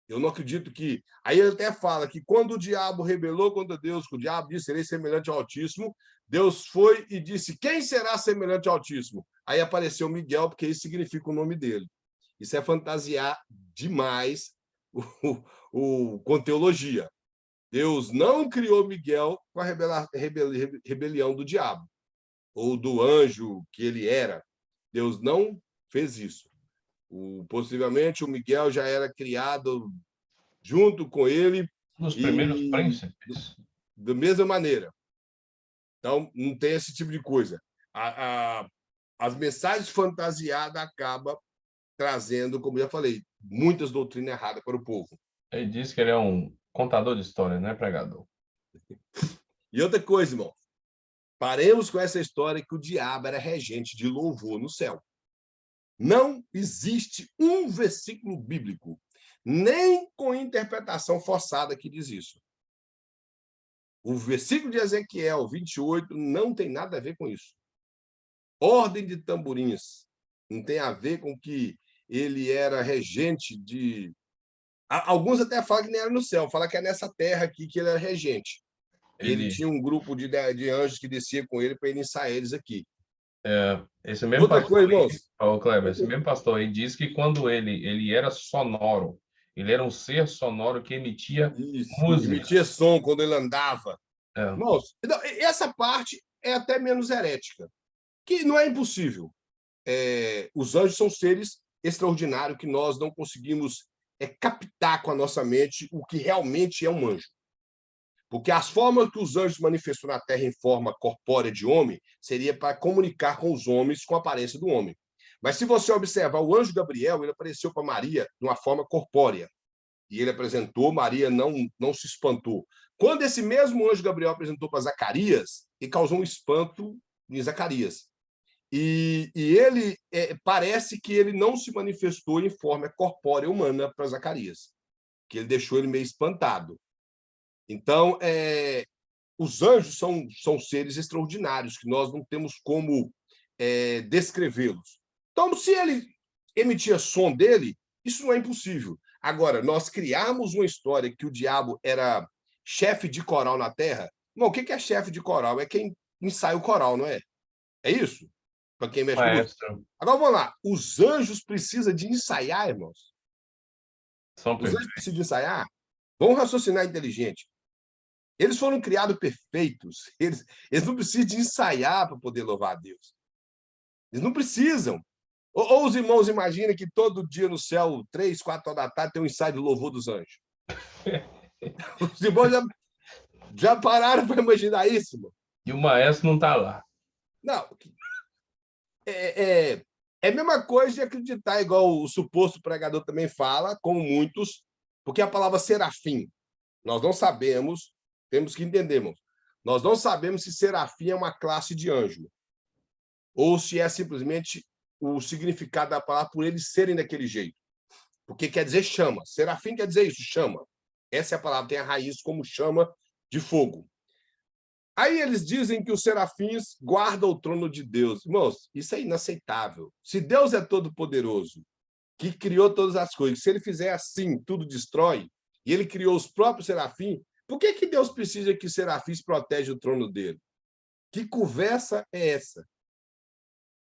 S1: Eu não acredito que... Aí ele até fala que quando o diabo rebelou contra Deus, que o diabo disse, serei semelhante ao Altíssimo, Deus foi e disse, quem será semelhante ao Altíssimo? Aí apareceu Miguel, porque isso significa o nome dele. Isso é fantasiar demais com teologia. Deus não criou Miguel com a rebelião do diabo, ou do anjo que ele era. Deus não fez isso. Possivelmente o Miguel já era criado junto com ele.
S2: Nos primeiros príncipes.
S1: Da mesma maneira. Então, não tem esse tipo de coisa. As mensagens fantasiadas acabam trazendo, como eu já falei, muitas doutrinas erradas para o povo.
S2: Ele diz que ele é um contador de história, não é pregador.
S1: E outra coisa, irmão, paremos com essa história que o diabo era regente de louvor no céu. Não existe um versículo bíblico, nem com interpretação forçada, que diz isso. O versículo de Ezequiel 28 não tem nada a ver com isso. Ordem de tamborins não tem a ver com que ele era regente de... Alguns até falam que nem era no céu, falam que é nessa terra aqui que ele era regente. Ele tinha um grupo de anjos que descia com ele para ele ensaiar eles aqui.
S2: Esse mesmo
S1: Outra
S2: pastor
S1: coisa, irmãos.
S2: Kleber, esse mesmo pastor aí diz que quando ele era sonoro, ele era um ser sonoro que emitia música.
S1: Emitia som quando ele andava.
S2: É.
S1: Irmãos, então, essa parte é até menos herética, que não é impossível. Os anjos são seres extraordinários que nós não conseguimos captar com a nossa mente o que realmente é um anjo. Porque as formas que os anjos manifestou na Terra em forma corpórea de homem seria para comunicar com os homens com a aparência do homem. Mas se você observar o anjo Gabriel, ele apareceu para Maria de uma forma corpórea. E ele apresentou, Maria não se espantou. Quando esse mesmo anjo Gabriel apresentou para Zacarias, ele causou um espanto em Zacarias. E ele parece que ele não se manifestou em forma corpórea humana para Zacarias, que ele deixou ele meio espantado. Então, os anjos são seres extraordinários, que nós não temos como descrevê-los. Então, se ele emitia som dele, isso não é impossível. Agora, nós criarmos uma história que o diabo era chefe de coral na Terra, não, o que é chefe de coral? É quem ensaia o coral, não é? É isso? Para quem mexe com música. Agora, vamos lá. Os anjos precisam de ensaiar, irmãos. Os anjos precisam de ensaiar? Vamos raciocinar inteligente. Eles foram criados perfeitos. Eles não precisam de ensaiar para poder louvar a Deus. Eles não precisam. Ou os irmãos imaginam que todo dia no céu, 3, 4 horas da tarde, tem um ensaio de louvor dos anjos. Os irmãos já pararam para imaginar isso, irmão?
S2: E o maestro não está lá.
S1: Não. É a mesma coisa de acreditar, igual o suposto pregador também fala, como muitos, porque a palavra serafim, nós não sabemos, temos que entender, irmãos, nós não sabemos se serafim é uma classe de anjo, ou se é simplesmente o significado da palavra por eles serem daquele jeito. Porque quer dizer chama. Serafim quer dizer isso, chama. Essa é a palavra, tem a raiz como chama de fogo. Aí eles dizem que os serafins guardam o trono de Deus. Irmãos, isso é inaceitável. Se Deus é todo-poderoso, que criou todas as coisas, se ele fizer assim, tudo destrói, e ele criou os próprios serafins, por que Deus precisa que os serafins protejam o trono dele? Que conversa é essa?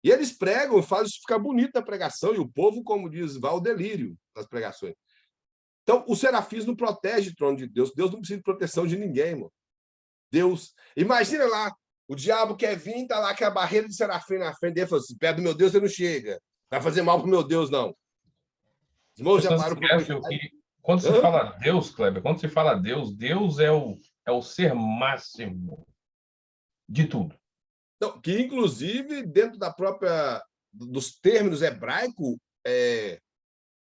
S1: E eles pregam, fazem isso ficar bonito a pregação, e o povo, como diz, vai ao delírio nas pregações. Então, os serafins não protegem o trono de Deus. Deus não precisa de proteção de ninguém, irmão. Deus... Imagina lá, o diabo quer vir, tá lá com a barreira de serafim na frente dele, fala assim, perto do meu Deus você não chega. Vai fazer mal pro meu Deus, não. Os irmãos já param
S2: quando se fala Deus, Kleber, quando se fala Deus, Deus é o ser máximo de tudo.
S1: Então, que, inclusive, dentro dos termos hebraicos,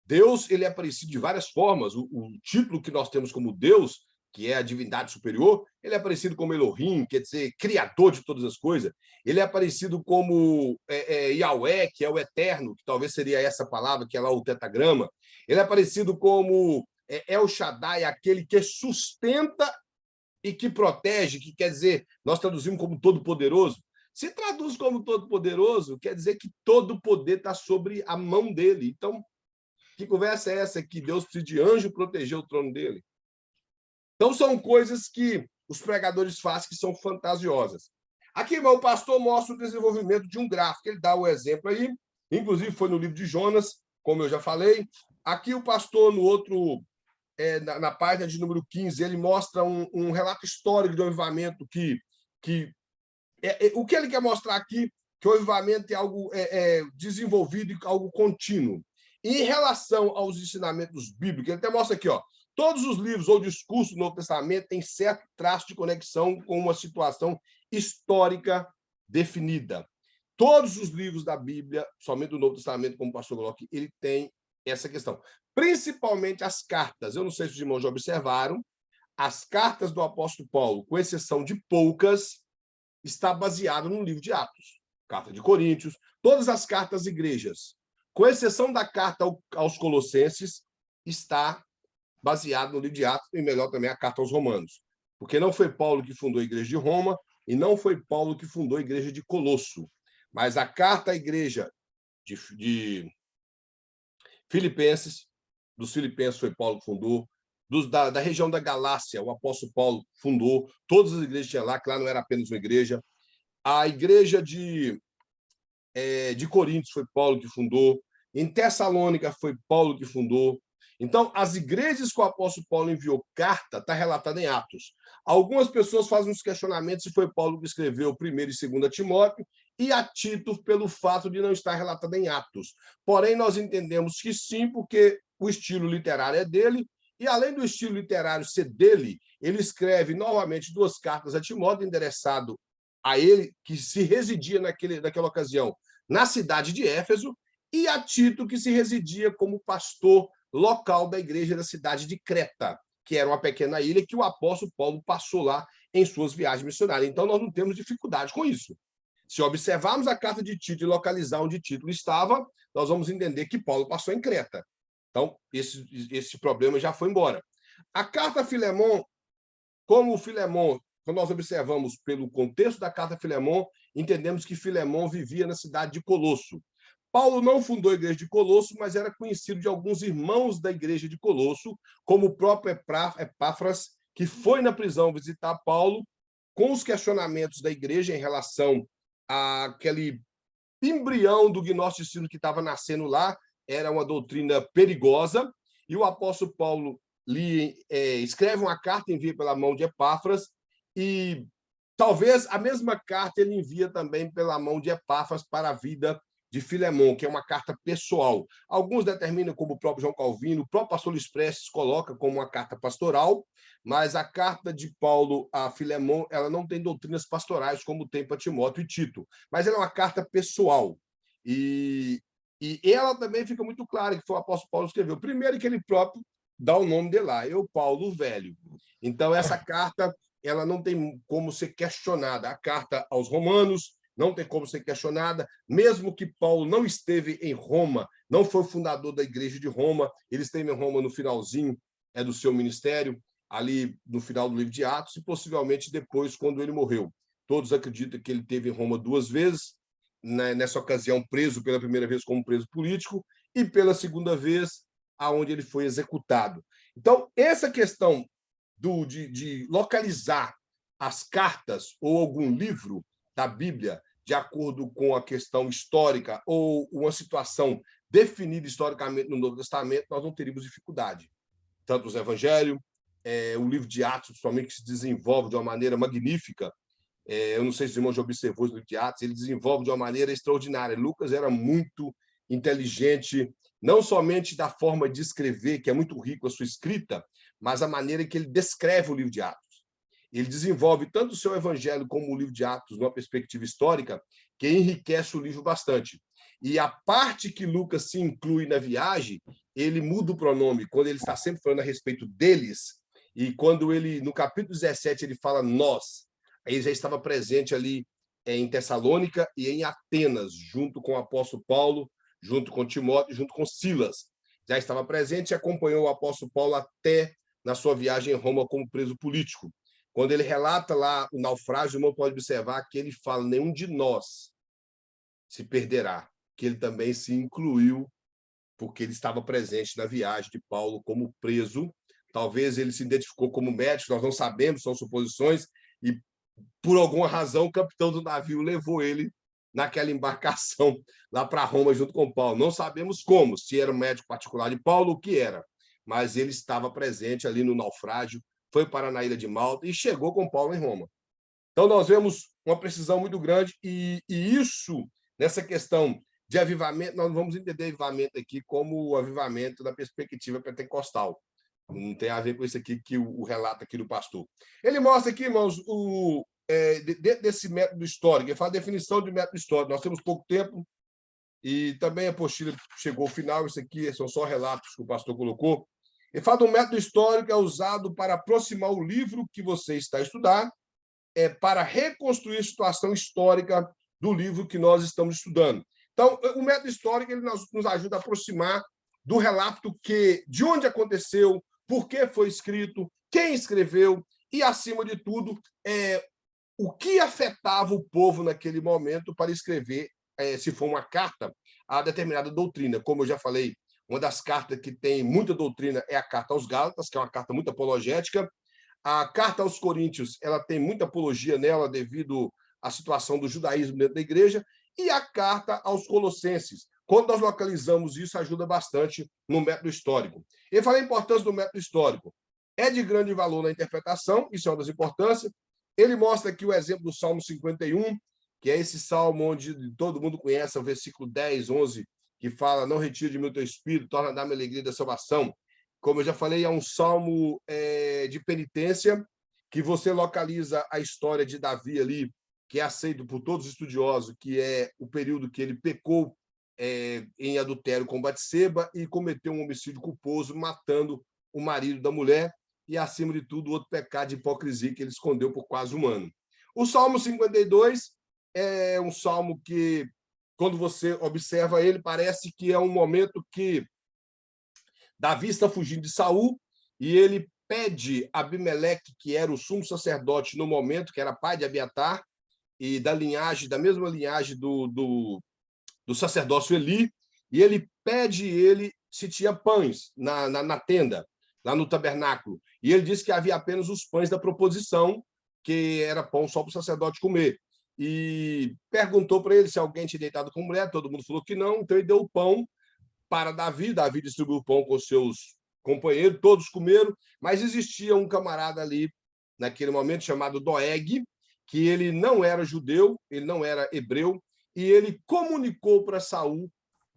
S1: Deus ele é aparecido de várias formas. O título que nós temos como Deus, que é a divindade superior, ele é aparecido como Elohim, quer dizer, criador de todas as coisas. Ele é aparecido como Yahweh, que é o eterno, que talvez seria essa palavra, que é lá o tetagrama. Ele é aparecido como El Shaddai, aquele que sustenta e que protege, que quer dizer, nós traduzimos como todo-poderoso. Se traduz como todo-poderoso, quer dizer que todo o poder está sobre a mão dele. Então, que conversa é essa que Deus precisa de anjo proteger o trono dele? Então, são coisas que os pregadores fazem que são fantasiosas. Aqui, irmão, o pastor mostra o desenvolvimento de um gráfico. Ele dá o exemplo aí, inclusive foi no livro de Jonas, como eu já falei. Aqui o pastor, no outro, na página de número 15, ele mostra um relato histórico de um avivamento o que ele quer mostrar aqui, que o avivamento é algo desenvolvido e algo contínuo. Em relação aos ensinamentos bíblicos, ele até mostra aqui, ó, todos os livros ou discursos do Novo Testamento têm certo traço de conexão com uma situação histórica definida. Todos os livros da Bíblia, somente do Novo Testamento, como o pastor Glock, ele tem essa questão. Principalmente as cartas. Eu não sei se os irmãos já observaram, as cartas do apóstolo Paulo, com exceção de poucas, está baseado no livro de Atos. Carta de Coríntios, todas as cartas às igrejas, com exceção da carta aos Colossenses, está baseado no livro de Atos, e melhor também a carta aos Romanos. Porque não foi Paulo que fundou a igreja de Roma e não foi Paulo que fundou a igreja de Colosso. Mas a carta à igreja de Filipenses, dos Filipenses foi Paulo que fundou, da região da Galácia, o apóstolo Paulo fundou, todas as igrejas tinham lá, que lá não era apenas uma igreja. A igreja de Coríntios foi Paulo que fundou, em Tessalônica foi Paulo que fundou. Então, as igrejas que o apóstolo Paulo enviou carta, está relatada em Atos. Algumas pessoas fazem uns questionamentos se foi Paulo que escreveu 1º e 2 Timóteo e a Tito pelo fato de não estar relatada em Atos. Porém, nós entendemos que sim, porque o estilo literário é dele, e além do estilo literário ser dele, ele escreve novamente 2 cartas a Timóteo, endereçado a ele, que se residia naquela ocasião na cidade de Éfeso, e a Tito, que se residia como pastor local da igreja da cidade de Creta, que era uma pequena ilha que o apóstolo Paulo passou lá em suas viagens missionárias. Então, nós não temos dificuldade com isso. Se observarmos a carta de Tito e localizar onde Tito estava, nós vamos entender que Paulo passou em Creta. Então, esse problema já foi embora. A carta a Filemon, como Filemon, quando nós observamos pelo contexto da carta a Filemon, entendemos que Filemon vivia na cidade de Colosso. Paulo não fundou a igreja de Colosso, mas era conhecido de alguns irmãos da igreja de Colosso, como o próprio Epáfras, que foi na prisão visitar Paulo, com os questionamentos da igreja em relação àquele embrião do gnosticismo que estava nascendo lá, era uma doutrina perigosa, e o apóstolo Paulo escreve uma carta, envia pela mão de Epáfras, e talvez a mesma carta ele envia também pela mão de Epáfras para a vida de Filemon, que é uma carta pessoal. Alguns determinam como o próprio João Calvino, o próprio pastor Luiz Prestes coloca como uma carta pastoral, mas a carta de Paulo a Filemon, ela não tem doutrinas pastorais como tem para Timóteo e Tito, mas ela é uma carta pessoal. E ela também fica muito clara que foi o apóstolo Paulo que escreveu. Primeiro que ele próprio dá o nome dele lá, eu, Paulo Velho. Então, essa carta ela não tem como ser questionada. A carta aos Romanos não tem como ser questionada, mesmo que Paulo não esteve em Roma, não foi o fundador da igreja de Roma, ele esteve em Roma no finalzinho do seu ministério, ali no final do livro de Atos, e possivelmente depois, quando ele morreu. Todos acreditam que ele esteve em Roma 2 vezes, nessa ocasião preso pela primeira vez como preso político, e pela segunda vez, aonde ele foi executado. Então, essa questão de localizar as cartas ou algum livro da Bíblia de acordo com a questão histórica ou uma situação definida historicamente no Novo Testamento, nós não teríamos dificuldade. Tanto os Evangelhos, o livro de Atos, principalmente, que se desenvolve de uma maneira magnífica. Eu não sei se os irmãos já observou o livro de Atos, ele desenvolve de uma maneira extraordinária. Lucas era muito inteligente, não somente da forma de escrever, que é muito rico a sua escrita, mas a maneira que ele descreve o livro de Atos. Ele desenvolve tanto o seu evangelho como o livro de Atos numa perspectiva histórica que enriquece o livro bastante. E a parte que Lucas se inclui na viagem, ele muda o pronome, quando ele está sempre falando a respeito deles, e quando ele, no capítulo 17, ele fala nós, ele já estava presente ali em Tessalônica e em Atenas, junto com o apóstolo Paulo, junto com Timóteo, junto com Silas. Já estava presente e acompanhou o apóstolo Paulo até na sua viagem em Roma como preso político. Quando ele relata lá o naufrágio, o irmão pode observar que ele fala, nenhum de nós se perderá, que ele também se incluiu, porque ele estava presente na viagem de Paulo como preso. Talvez ele se identificou como médico, nós não sabemos, são suposições, e por alguma razão o capitão do navio levou ele naquela embarcação lá para Roma junto com Paulo. Não sabemos como, se era um médico particular de Paulo, o que era, mas ele estava presente ali no naufrágio, foi para na ilha de Malta e chegou com Paulo em Roma. Então, nós vemos uma precisão muito grande e isso, nessa questão de avivamento, nós vamos entender avivamento aqui como o avivamento da perspectiva pentecostal. Não tem a ver com isso aqui que o relato aqui do pastor. Ele mostra aqui, irmãos, dentro desse método histórico. Ele fala definição de método histórico. Nós temos pouco tempo e também a apostila chegou ao final. Isso aqui são só relatos que o pastor colocou. Ele fala do método histórico que é usado para aproximar o livro que você está a estudar, para reconstruir a situação histórica do livro que nós estamos estudando. Então, o método histórico ele nos ajuda a aproximar do relato de onde aconteceu, por que foi escrito, quem escreveu e, acima de tudo, o que afetava o povo naquele momento para escrever, se for uma carta, a determinada doutrina. Como eu já falei, uma das cartas que tem muita doutrina é a Carta aos Gálatas, que é uma carta muito apologética. A Carta aos Coríntios ela tem muita apologia nela devido à situação do judaísmo dentro da igreja. E a Carta aos Colossenses. Quando nós localizamos isso, ajuda bastante no método histórico. Ele fala a importância do método histórico. É de grande valor na interpretação, isso é uma das importâncias. Ele mostra aqui o exemplo do Salmo 51, que é esse salmo onde todo mundo conhece, o versículo 10, 11, que fala, não retire de mim o teu espírito, torna a dar-me a alegria da salvação. Como eu já falei, é um salmo de penitência, que você localiza a história de Davi ali, que é aceito por todos os estudiosos, que é o período que ele pecou em adultério com Batseba e cometeu um homicídio culposo, matando o marido da mulher e, acima de tudo, outro pecado de hipocrisia que ele escondeu por quase um ano. O Salmo 52 é um salmo que, quando você observa ele, parece que é um momento que Davi está fugindo de Saul e ele pede a Abimeleque, que era o sumo sacerdote no momento, que era pai de Abiatar, e da mesma linhagem do sacerdócio Eli, e ele pede ele se tinha pães na tenda, lá no tabernáculo. E ele disse que havia apenas os pães da proposição, que era pão só para o sacerdote comer. E perguntou para ele se alguém tinha deitado com mulher, todo mundo falou que não, então ele deu o pão para Davi. Davi distribuiu o pão com seus companheiros, todos comeram, mas existia um camarada ali, naquele momento, chamado Doeg, que ele não era judeu, ele não era hebreu, e ele comunicou para Saul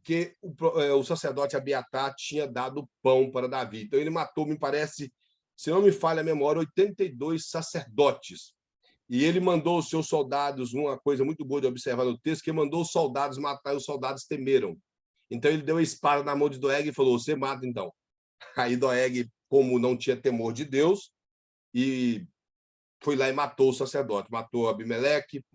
S1: que o sacerdote Abiatar tinha dado pão para Davi. Então ele matou, me parece, se não me falha a memória, 82 sacerdotes. E ele mandou os seus soldados, uma coisa muito boa de observar no texto, que ele mandou os soldados matar e os soldados temeram. Então ele deu a espada na mão de Doeg e falou, você mata então. Aí Doeg, como não tinha temor de Deus, e foi lá e matou o sacerdote, matou Abimeleque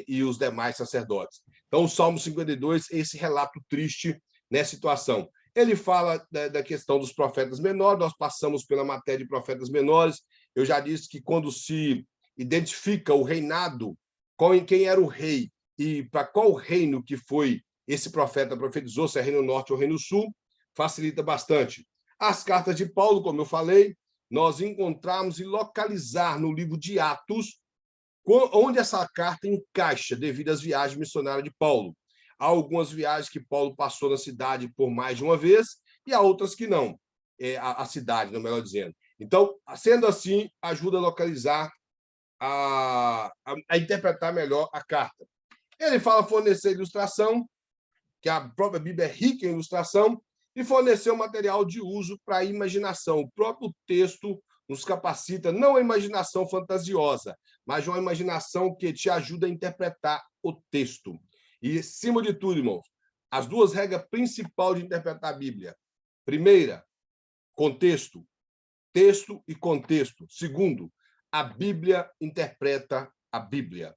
S1: e os demais sacerdotes. Então, o Salmo 52, esse relato triste nessa situação. Ele fala da questão dos profetas menores, nós passamos pela matéria de profetas menores. Eu já disse que quando se identifica o reinado, quem era o rei e para qual reino que foi esse profeta profetizou, se é Reino Norte ou Reino Sul, facilita bastante. As cartas de Paulo, como eu falei, nós encontramos e localizar no livro de Atos onde essa carta encaixa devido às viagens missionárias de Paulo. Há algumas viagens que Paulo passou na cidade por mais de uma vez e há outras que não, a cidade, não melhor dizendo. Então, sendo assim, ajuda a localizar, a interpretar melhor a carta. Ele fala fornecer ilustração, que a própria Bíblia é rica em ilustração, e fornecer um material de uso para a imaginação. O próprio texto nos capacita, não a imaginação fantasiosa, mas uma imaginação que te ajuda a interpretar o texto. E, acima de tudo, irmãos, as duas regras principais de interpretar a Bíblia. Primeira, contexto. Texto e contexto. Segundo, a Bíblia interpreta a Bíblia.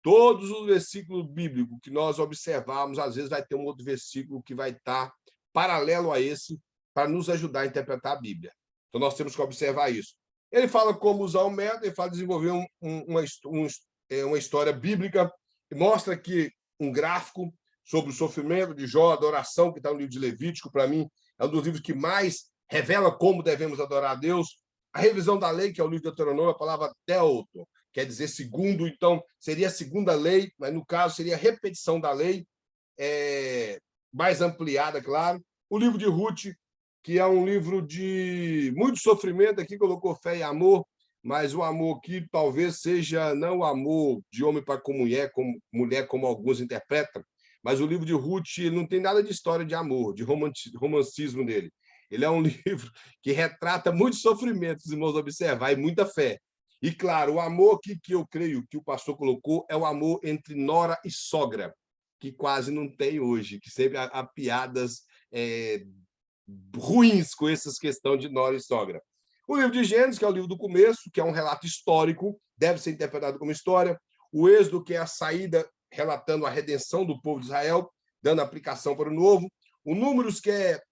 S1: Todos os versículos bíblicos que nós observarmos, às vezes vai ter um outro versículo que vai estar paralelo a esse para nos ajudar a interpretar a Bíblia. Então, nós temos que observar isso. Ele fala como usar o método, ele fala desenvolver uma história bíblica, e mostra aqui um gráfico sobre o sofrimento de Jó, a adoração, que está no livro de Levítico, para mim, é um dos livros que mais revela como devemos adorar a Deus. A revisão da lei, que é o livro de Deuteronômio, a palavra Theoto, quer dizer segundo, então seria a segunda lei, mas no caso seria a repetição da lei, mais ampliada, claro. O livro de Ruth, que é um livro de muito sofrimento, aqui colocou fé e amor, mas o amor aqui talvez seja não o amor de homem para com mulher, como alguns interpretam, mas o livro de Ruth não tem nada de história de amor, de romancismo nele. Ele é um livro que retrata muitos sofrimentos, irmãos, observar, e muita fé. E, claro, o amor que eu creio que o pastor colocou é o amor entre nora e sogra, que quase não tem hoje, que sempre há piadas ruins com essas questões de nora e sogra. O livro de Gênesis, que é o livro do começo, que é um relato histórico, deve ser interpretado como história. O Êxodo, que é a saída relatando a redenção do povo de Israel, dando aplicação para o novo. O Números, que é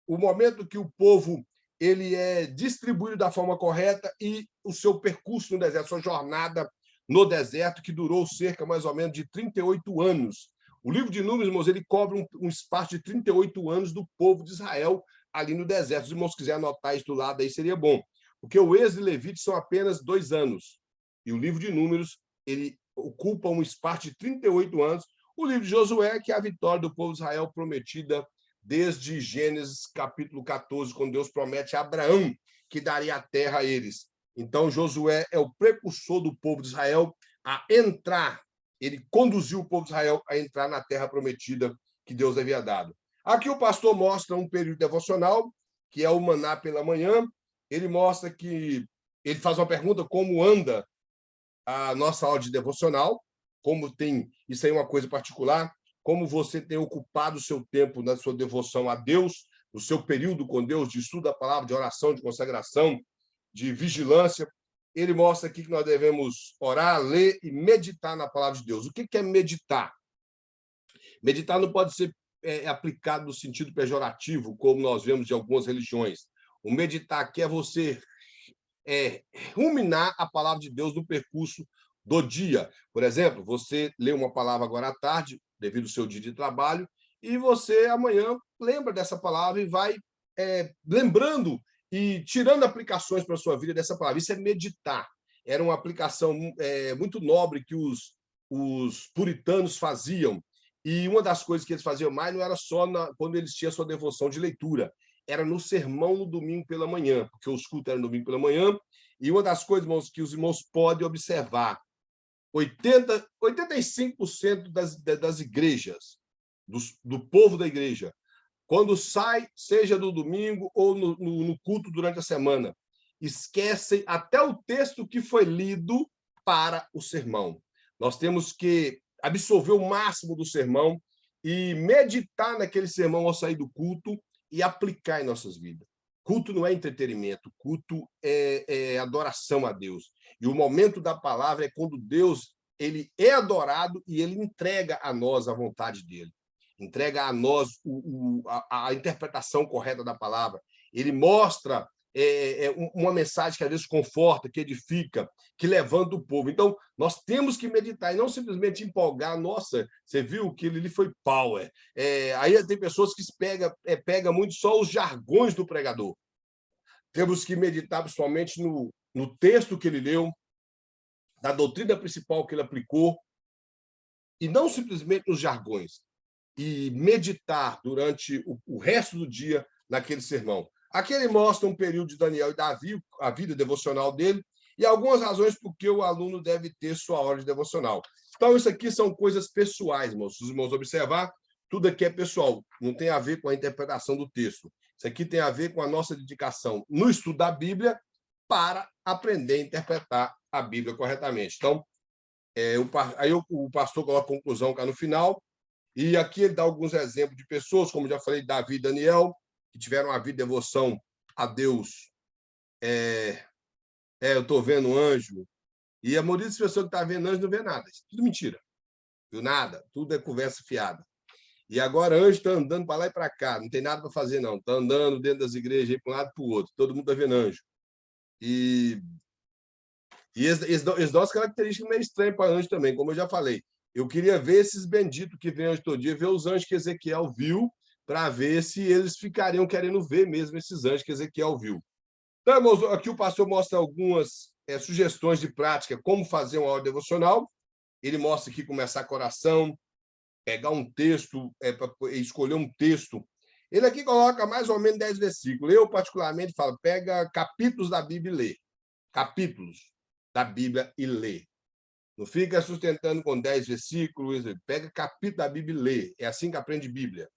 S1: o momento que o povo ele é distribuído da forma correta e o seu percurso no deserto, sua jornada no deserto, que durou cerca mais ou menos de 38 anos. O livro de Números, irmãos, ele cobre um espaço de 38 anos do povo de Israel ali no deserto. Se os irmãos quiserem anotar isso do lado aí, seria bom. Porque o Êxodo e Levítico são apenas 2 anos. E o livro de Números, ele ocupa um espaço de 38 anos. O livro de Josué, que é a vitória do povo de Israel prometida desde Gênesis capítulo 14, quando Deus promete a Abraão que daria a terra a eles. Então, Josué é o precursor do povo de Israel a entrar. Ele conduziu o povo de Israel a entrar na terra prometida que Deus havia dado. Aqui o pastor mostra um período devocional, que é o maná pela manhã. Ele mostra que ele faz uma pergunta: como anda a nossa aula de devocional? Como tem, isso aí é uma coisa particular, como você tem ocupado o seu tempo na sua devoção a Deus, no seu período com Deus, de estudo da palavra, de oração, de consagração, de vigilância. Ele mostra aqui que nós devemos orar, ler e meditar na palavra de Deus. O que é meditar? Meditar não pode ser aplicado no sentido pejorativo, como nós vemos de algumas religiões. O meditar aqui é você ruminar a palavra de Deus no percurso do dia. Por exemplo, você lê uma palavra agora à tarde, devido ao seu dia de trabalho, e você amanhã lembra dessa palavra e vai lembrando e tirando aplicações para a sua vida dessa palavra. Isso é meditar. Era uma aplicação muito nobre que os puritanos faziam. E uma das coisas que eles faziam mais não era só quando eles tinham a sua devoção de leitura, era no sermão no domingo pela manhã, porque os cultos eram no domingo pela manhã. E uma das coisas, irmãos, que os irmãos podem observar, 85% das igrejas, do povo da igreja, quando sai, seja no domingo ou no culto durante a semana, esquecem até o texto que foi lido para o sermão. Nós temos que absorver o máximo do sermão e meditar naquele sermão ao sair do culto e aplicar em nossas vidas. Culto não é entretenimento, culto é adoração a Deus. E o momento da palavra é quando Deus ele é adorado e ele entrega a nós a vontade dele. Entrega a nós a interpretação correta da palavra. Ele mostra uma mensagem que às vezes conforta, que edifica, que levanta o povo. Então, nós temos que meditar e não simplesmente empolgar. Nossa, você viu que ele foi power. Aí tem pessoas que pegam muito só os jargões do pregador. Temos que meditar principalmente no texto que ele leu, da doutrina principal que ele aplicou, e não simplesmente nos jargões. E meditar durante o resto do dia naquele sermão. Aqui ele mostra um período de Daniel e Davi, a vida devocional dele, e algumas razões por que o aluno deve ter sua hora de devocional. Então, isso aqui são coisas pessoais, irmãos. Se os irmãos observar, tudo aqui é pessoal, não tem a ver com a interpretação do texto. Isso aqui tem a ver com a nossa dedicação no estudo da Bíblia para aprender a interpretar a Bíblia corretamente. Então, aí o pastor coloca a conclusão cá no final, e aqui ele dá alguns exemplos de pessoas, como já falei, Davi e Daniel, que tiveram a vida de devoção a Deus. Eu estou vendo anjo, e a maioria das pessoas que está vendo anjo não vê nada. Isso é tudo mentira. Viu nada, tudo é conversa fiada. E agora anjo está andando para lá e para cá, não tem nada para fazer, não. Está andando dentro das igrejas, para um lado e para o outro. Todo mundo está vendo anjo. E eles dão as características meio estranhas para anjo também, como eu já falei. Eu queria ver esses benditos que vêm anjo todo dia, ver os anjos que Ezequiel viu, para ver se eles ficariam querendo ver mesmo esses anjos que Ezequiel viu. Então, irmãos, aqui o pastor mostra algumas sugestões de prática, como fazer uma hora devocional. Ele mostra aqui começar com oração, pegar um texto, escolher um texto. Ele aqui coloca mais ou menos 10 versículos. Eu, particularmente, falo, pega capítulos da Bíblia e lê. Capítulos da Bíblia e lê. Não fica sustentando com 10 versículos, pega capítulo da Bíblia e lê. É assim que aprende Bíblia.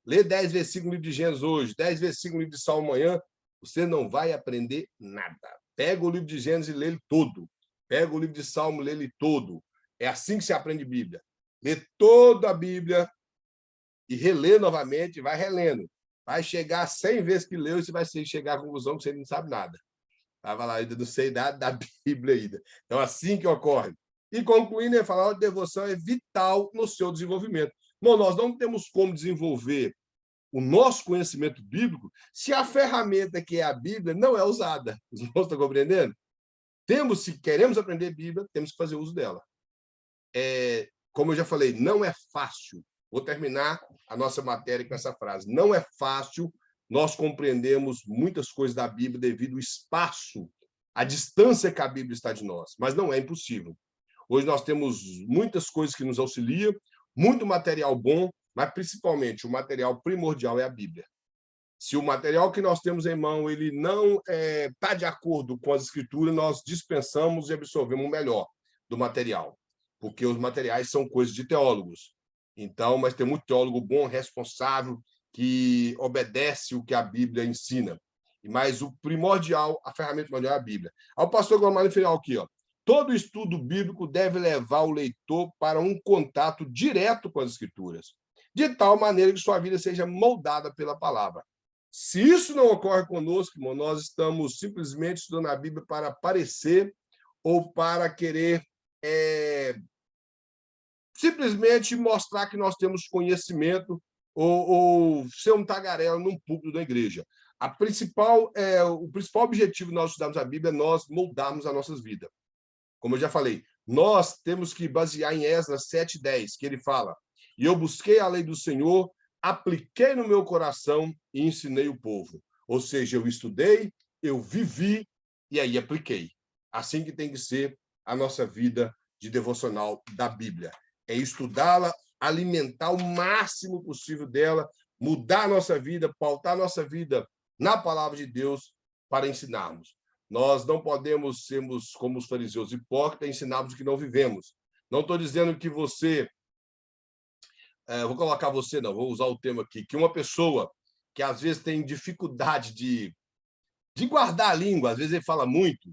S1: Lê 10 versículos no livro de Gênesis hoje, 10 versículos no livro de Salmo amanhã, você não vai aprender nada. Pega o livro de Gênesis e lê ele todo. Pega o livro de Salmo, lê ele todo. É assim que se aprende Bíblia. Lê toda a Bíblia e relê novamente, vai relendo. Vai chegar 100 vezes que leu e você vai chegar à conclusão que você não sabe nada. Estava lá, ainda não sei nada da Bíblia ainda. Então, assim que ocorre. E concluindo, ele fala, a devoção é vital no seu desenvolvimento. Bom, nós não temos como desenvolver o nosso conhecimento bíblico se a ferramenta que é a Bíblia não é usada. Os irmãos estão compreendendo? Se queremos aprender Bíblia, temos que fazer uso dela. Como eu já falei, não é fácil. Vou terminar a nossa matéria com essa frase. Não é fácil nós compreendermos muitas coisas da Bíblia devido ao espaço, à distância que a Bíblia está de nós, mas não é impossível. Hoje nós temos muitas coisas que nos auxiliam, muito material bom, mas principalmente o material primordial é a Bíblia. Se o material que nós temos em mão ele não está de acordo com as Escrituras, nós dispensamos e absorvemos o melhor do material, porque os materiais são coisas de teólogos. Então, mas tem muito teólogo bom, responsável, que obedece o que a Bíblia ensina. Mas o primordial, a ferramenta primordial é a Bíblia. Aí o pastor Glomar no final aqui, ó. Todo estudo bíblico deve levar o leitor para um contato direto com as Escrituras, de tal maneira que sua vida seja moldada pela palavra. Se isso não ocorre conosco, irmão, nós estamos simplesmente estudando a Bíblia para aparecer ou para querer simplesmente mostrar que nós temos conhecimento ou ser um tagarela num púlpito da igreja. O principal objetivo de nós estudarmos a Bíblia é nós moldarmos as nossas vidas. Como eu já falei, nós temos que basear em Esdras 7:10, que ele fala, e eu busquei a lei do Senhor, apliquei no meu coração e ensinei o povo. Ou seja, eu estudei, eu vivi e aí apliquei. Assim que tem que ser a nossa vida de devocional da Bíblia. É estudá-la, alimentar o máximo possível dela, mudar a nossa vida, pautar a nossa vida na palavra de Deus para ensinarmos. Nós não podemos sermos como os fariseus hipócritas, ensinarmos o que não vivemos. Não estou dizendo que você... vou colocar você, não, vou usar o termo aqui, que uma pessoa que às vezes tem dificuldade de guardar a língua, às vezes ele fala muito,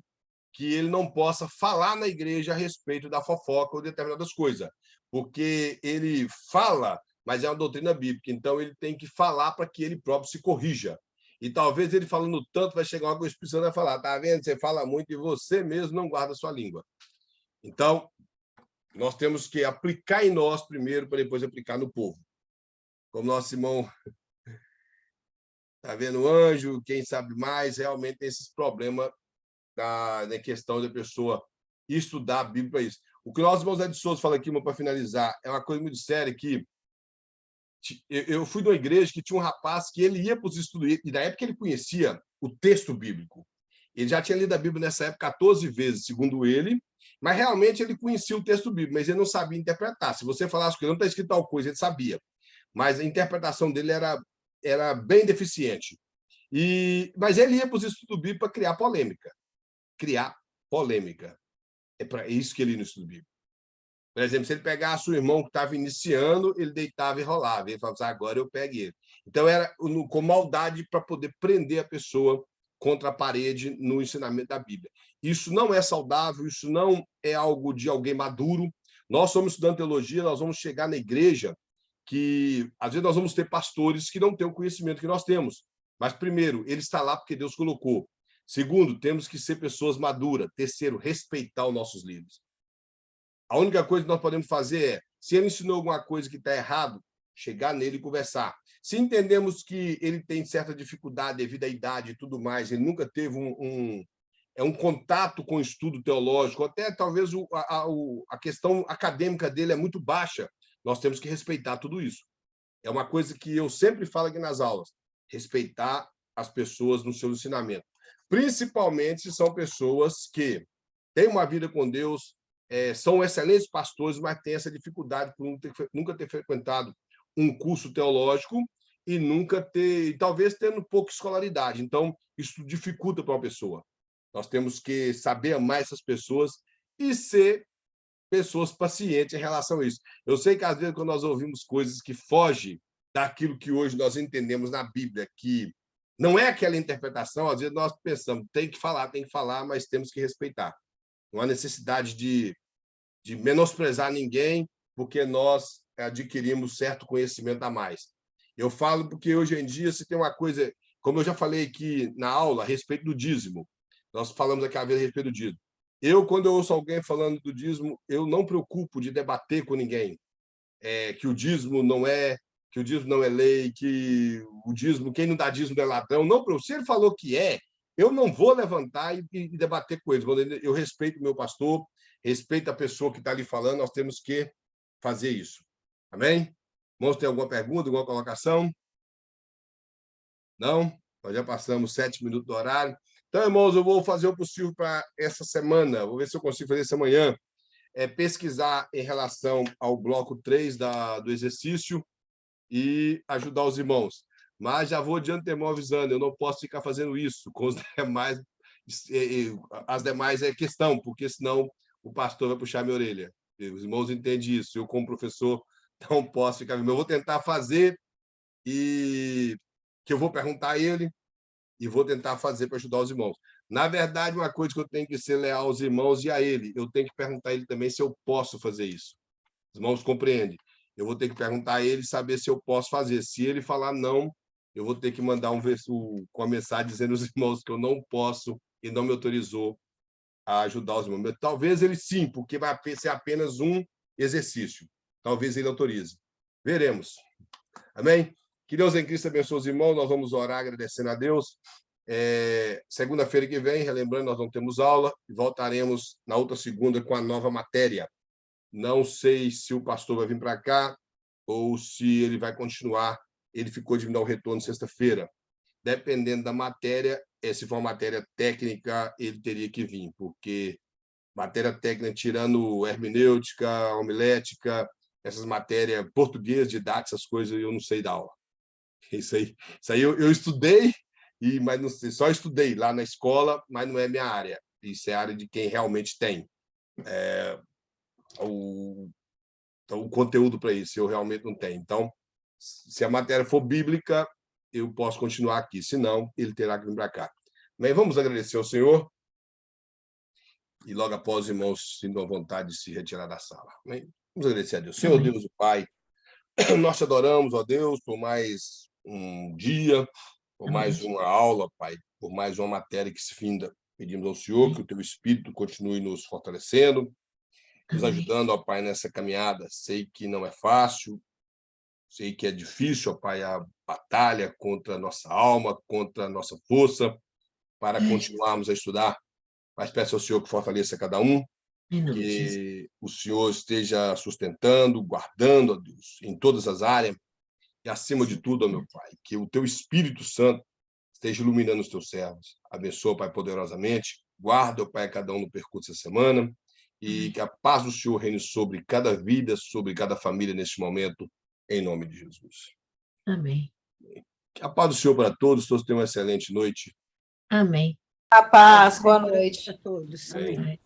S1: que ele não possa falar na igreja a respeito da fofoca ou determinadas coisas, porque ele fala, mas é uma doutrina bíblica, então ele tem que falar para que ele próprio se corrija. E talvez ele falando tanto vai chegar uma coisa precisando vai falar, tá vendo? Você fala muito e você mesmo não guarda a sua língua. Então, nós temos que aplicar em nós primeiro para depois aplicar no povo. Como nosso irmão está vendo o anjo, quem sabe mais, realmente tem esses problemas na questão da pessoa estudar a Bíblia para isso. O que nós, irmãos Ed Souza, fala aqui, para finalizar, é uma coisa muito séria que eu fui numa igreja que tinha um rapaz que ele ia para os estudos, e na época ele conhecia o texto bíblico. Ele já tinha lido a Bíblia nessa época 14 vezes, segundo ele, mas realmente ele conhecia o texto bíblico, mas ele não sabia interpretar. Se você falasse que não está escrito tal coisa, ele sabia. Mas a interpretação dele era bem deficiente. Mas ele ia para os estudos bíblicos para criar polêmica. É para isso que ele ia no estudo bíblico. Por exemplo, se ele pegasse o irmão que estava iniciando, ele deitava e rolava. Ele falava assim, agora eu pego ele. Então, era com maldade para poder prender a pessoa contra a parede no ensinamento da Bíblia. Isso não é saudável, isso não é algo de alguém maduro. Nós somos estudando teologia, nós vamos chegar na igreja que, às vezes, nós vamos ter pastores que não têm o conhecimento que nós temos. Mas, primeiro, ele está lá porque Deus colocou. Segundo, temos que ser pessoas maduras. Terceiro, respeitar os nossos líderes. A única coisa que nós podemos fazer é, se ele ensinou alguma coisa que está errado, chegar nele e conversar. Se entendemos que ele tem certa dificuldade devido à idade e tudo mais, ele nunca teve um contato com o estudo teológico, até talvez a questão acadêmica dele é muito baixa, nós temos que respeitar tudo isso. É uma coisa que eu sempre falo aqui nas aulas, respeitar as pessoas no seu ensinamento. Principalmente se são pessoas que têm uma vida com Deus, são excelentes pastores, mas têm essa dificuldade por nunca ter frequentado um curso teológico e talvez tendo pouca escolaridade. Então, isso dificulta para uma pessoa. Nós temos que saber amar essas pessoas e ser pessoas pacientes em relação a isso. Eu sei que, às vezes, quando nós ouvimos coisas que fogem daquilo que hoje nós entendemos na Bíblia, que não é aquela interpretação, às vezes nós pensamos, tem que falar, mas temos que respeitar. Não há necessidade de menosprezar ninguém, porque nós adquirimos certo conhecimento a mais. Eu falo porque hoje em dia se tem uma coisa, como eu já falei aqui na aula a respeito do dízimo, nós falamos aquela vez a respeito do dízimo. Quando eu ouço alguém falando do dízimo, eu não preocupo de debater com ninguém, que o dízimo não é lei, que o dízimo, quem não dá dízimo é ladrão. Não, se ele falou que eu não vou levantar e debater com eles. Eu respeito o meu pastor, respeito a pessoa que está ali falando, nós temos que fazer isso. Amém? Irmãos, tem alguma pergunta, alguma colocação? Não? Nós já passamos 7 minutos do horário. Então, irmãos, eu vou fazer o possível para essa semana, vou ver se eu consigo fazer isso amanhã, pesquisar em relação ao bloco 3 do exercício e ajudar os irmãos. Mas já vou de antemão avisando, eu não posso ficar fazendo isso com os demais, as demais é questão, porque senão o pastor vai puxar minha orelha. Os irmãos entendem isso, eu como professor não posso ficar... Eu vou tentar fazer e que eu vou perguntar a ele e vou tentar fazer para ajudar os irmãos. Na verdade, uma coisa que eu tenho que ser leal aos irmãos e a ele, eu tenho que perguntar a ele também se eu posso fazer isso. Os irmãos compreendem. Eu vou ter que perguntar a ele, saber se eu posso fazer. Se ele falar não, eu vou ter que mandar com a mensagem dizendo aos irmãos que eu não posso e não me autorizou a ajudar os irmãos. Talvez ele sim, porque vai ser apenas um exercício. Talvez ele autorize. Veremos. Amém? Que Deus em Cristo abençoe os irmãos. Nós vamos orar agradecendo a Deus. Segunda-feira que vem, relembrando, nós não temos aula e voltaremos na outra segunda com a nova matéria. Não sei se o pastor vai vir para cá ou se ele vai continuar. Ele ficou de me dar um retorno sexta-feira. Dependendo da matéria, se for uma matéria técnica, ele teria que vir, porque matéria técnica, tirando hermenêutica, homilética, essas matérias, português, didática, essas coisas, eu não sei dar aula. Isso aí eu estudei, mas não sei, só estudei lá na escola, mas não é minha área. Isso é a área de quem realmente tem o conteúdo para isso, eu realmente não tenho. Então, se a matéria for bíblica, eu posso continuar aqui, senão ele terá que vir para cá. Mas vamos agradecer ao Senhor e logo após os irmãos sintam a vontade de se retirar da sala. Amém? Vamos agradecer a Deus. Senhor
S3: Amém.
S1: Deus e Pai, nós te adoramos, ó Deus, por mais um dia, por mais uma aula, Pai, por mais uma matéria que se finda. Pedimos ao Senhor que o teu Espírito continue nos fortalecendo, nos ajudando, ó Pai, nessa caminhada. Sei que não é fácil, sei que é difícil, ó Pai, a batalha contra a nossa alma, contra a nossa força, para continuarmos a estudar. Mas peço ao Senhor que fortaleça cada um, que o Senhor esteja sustentando, guardando, ó Deus, em todas as áreas, e acima de tudo, ó meu Pai, que o teu Espírito Santo esteja iluminando os teus servos. Abençoa, Pai, poderosamente. Guarda, ó Pai, cada um no percurso dessa semana, e que a paz do Senhor reine sobre cada vida, sobre cada família neste momento, em nome de Jesus.
S3: Amém.
S1: Que a paz do Senhor para todos tenham uma excelente noite.
S3: Amém.
S5: A paz, boa noite.
S4: A todos.
S1: Amém.
S4: Amém.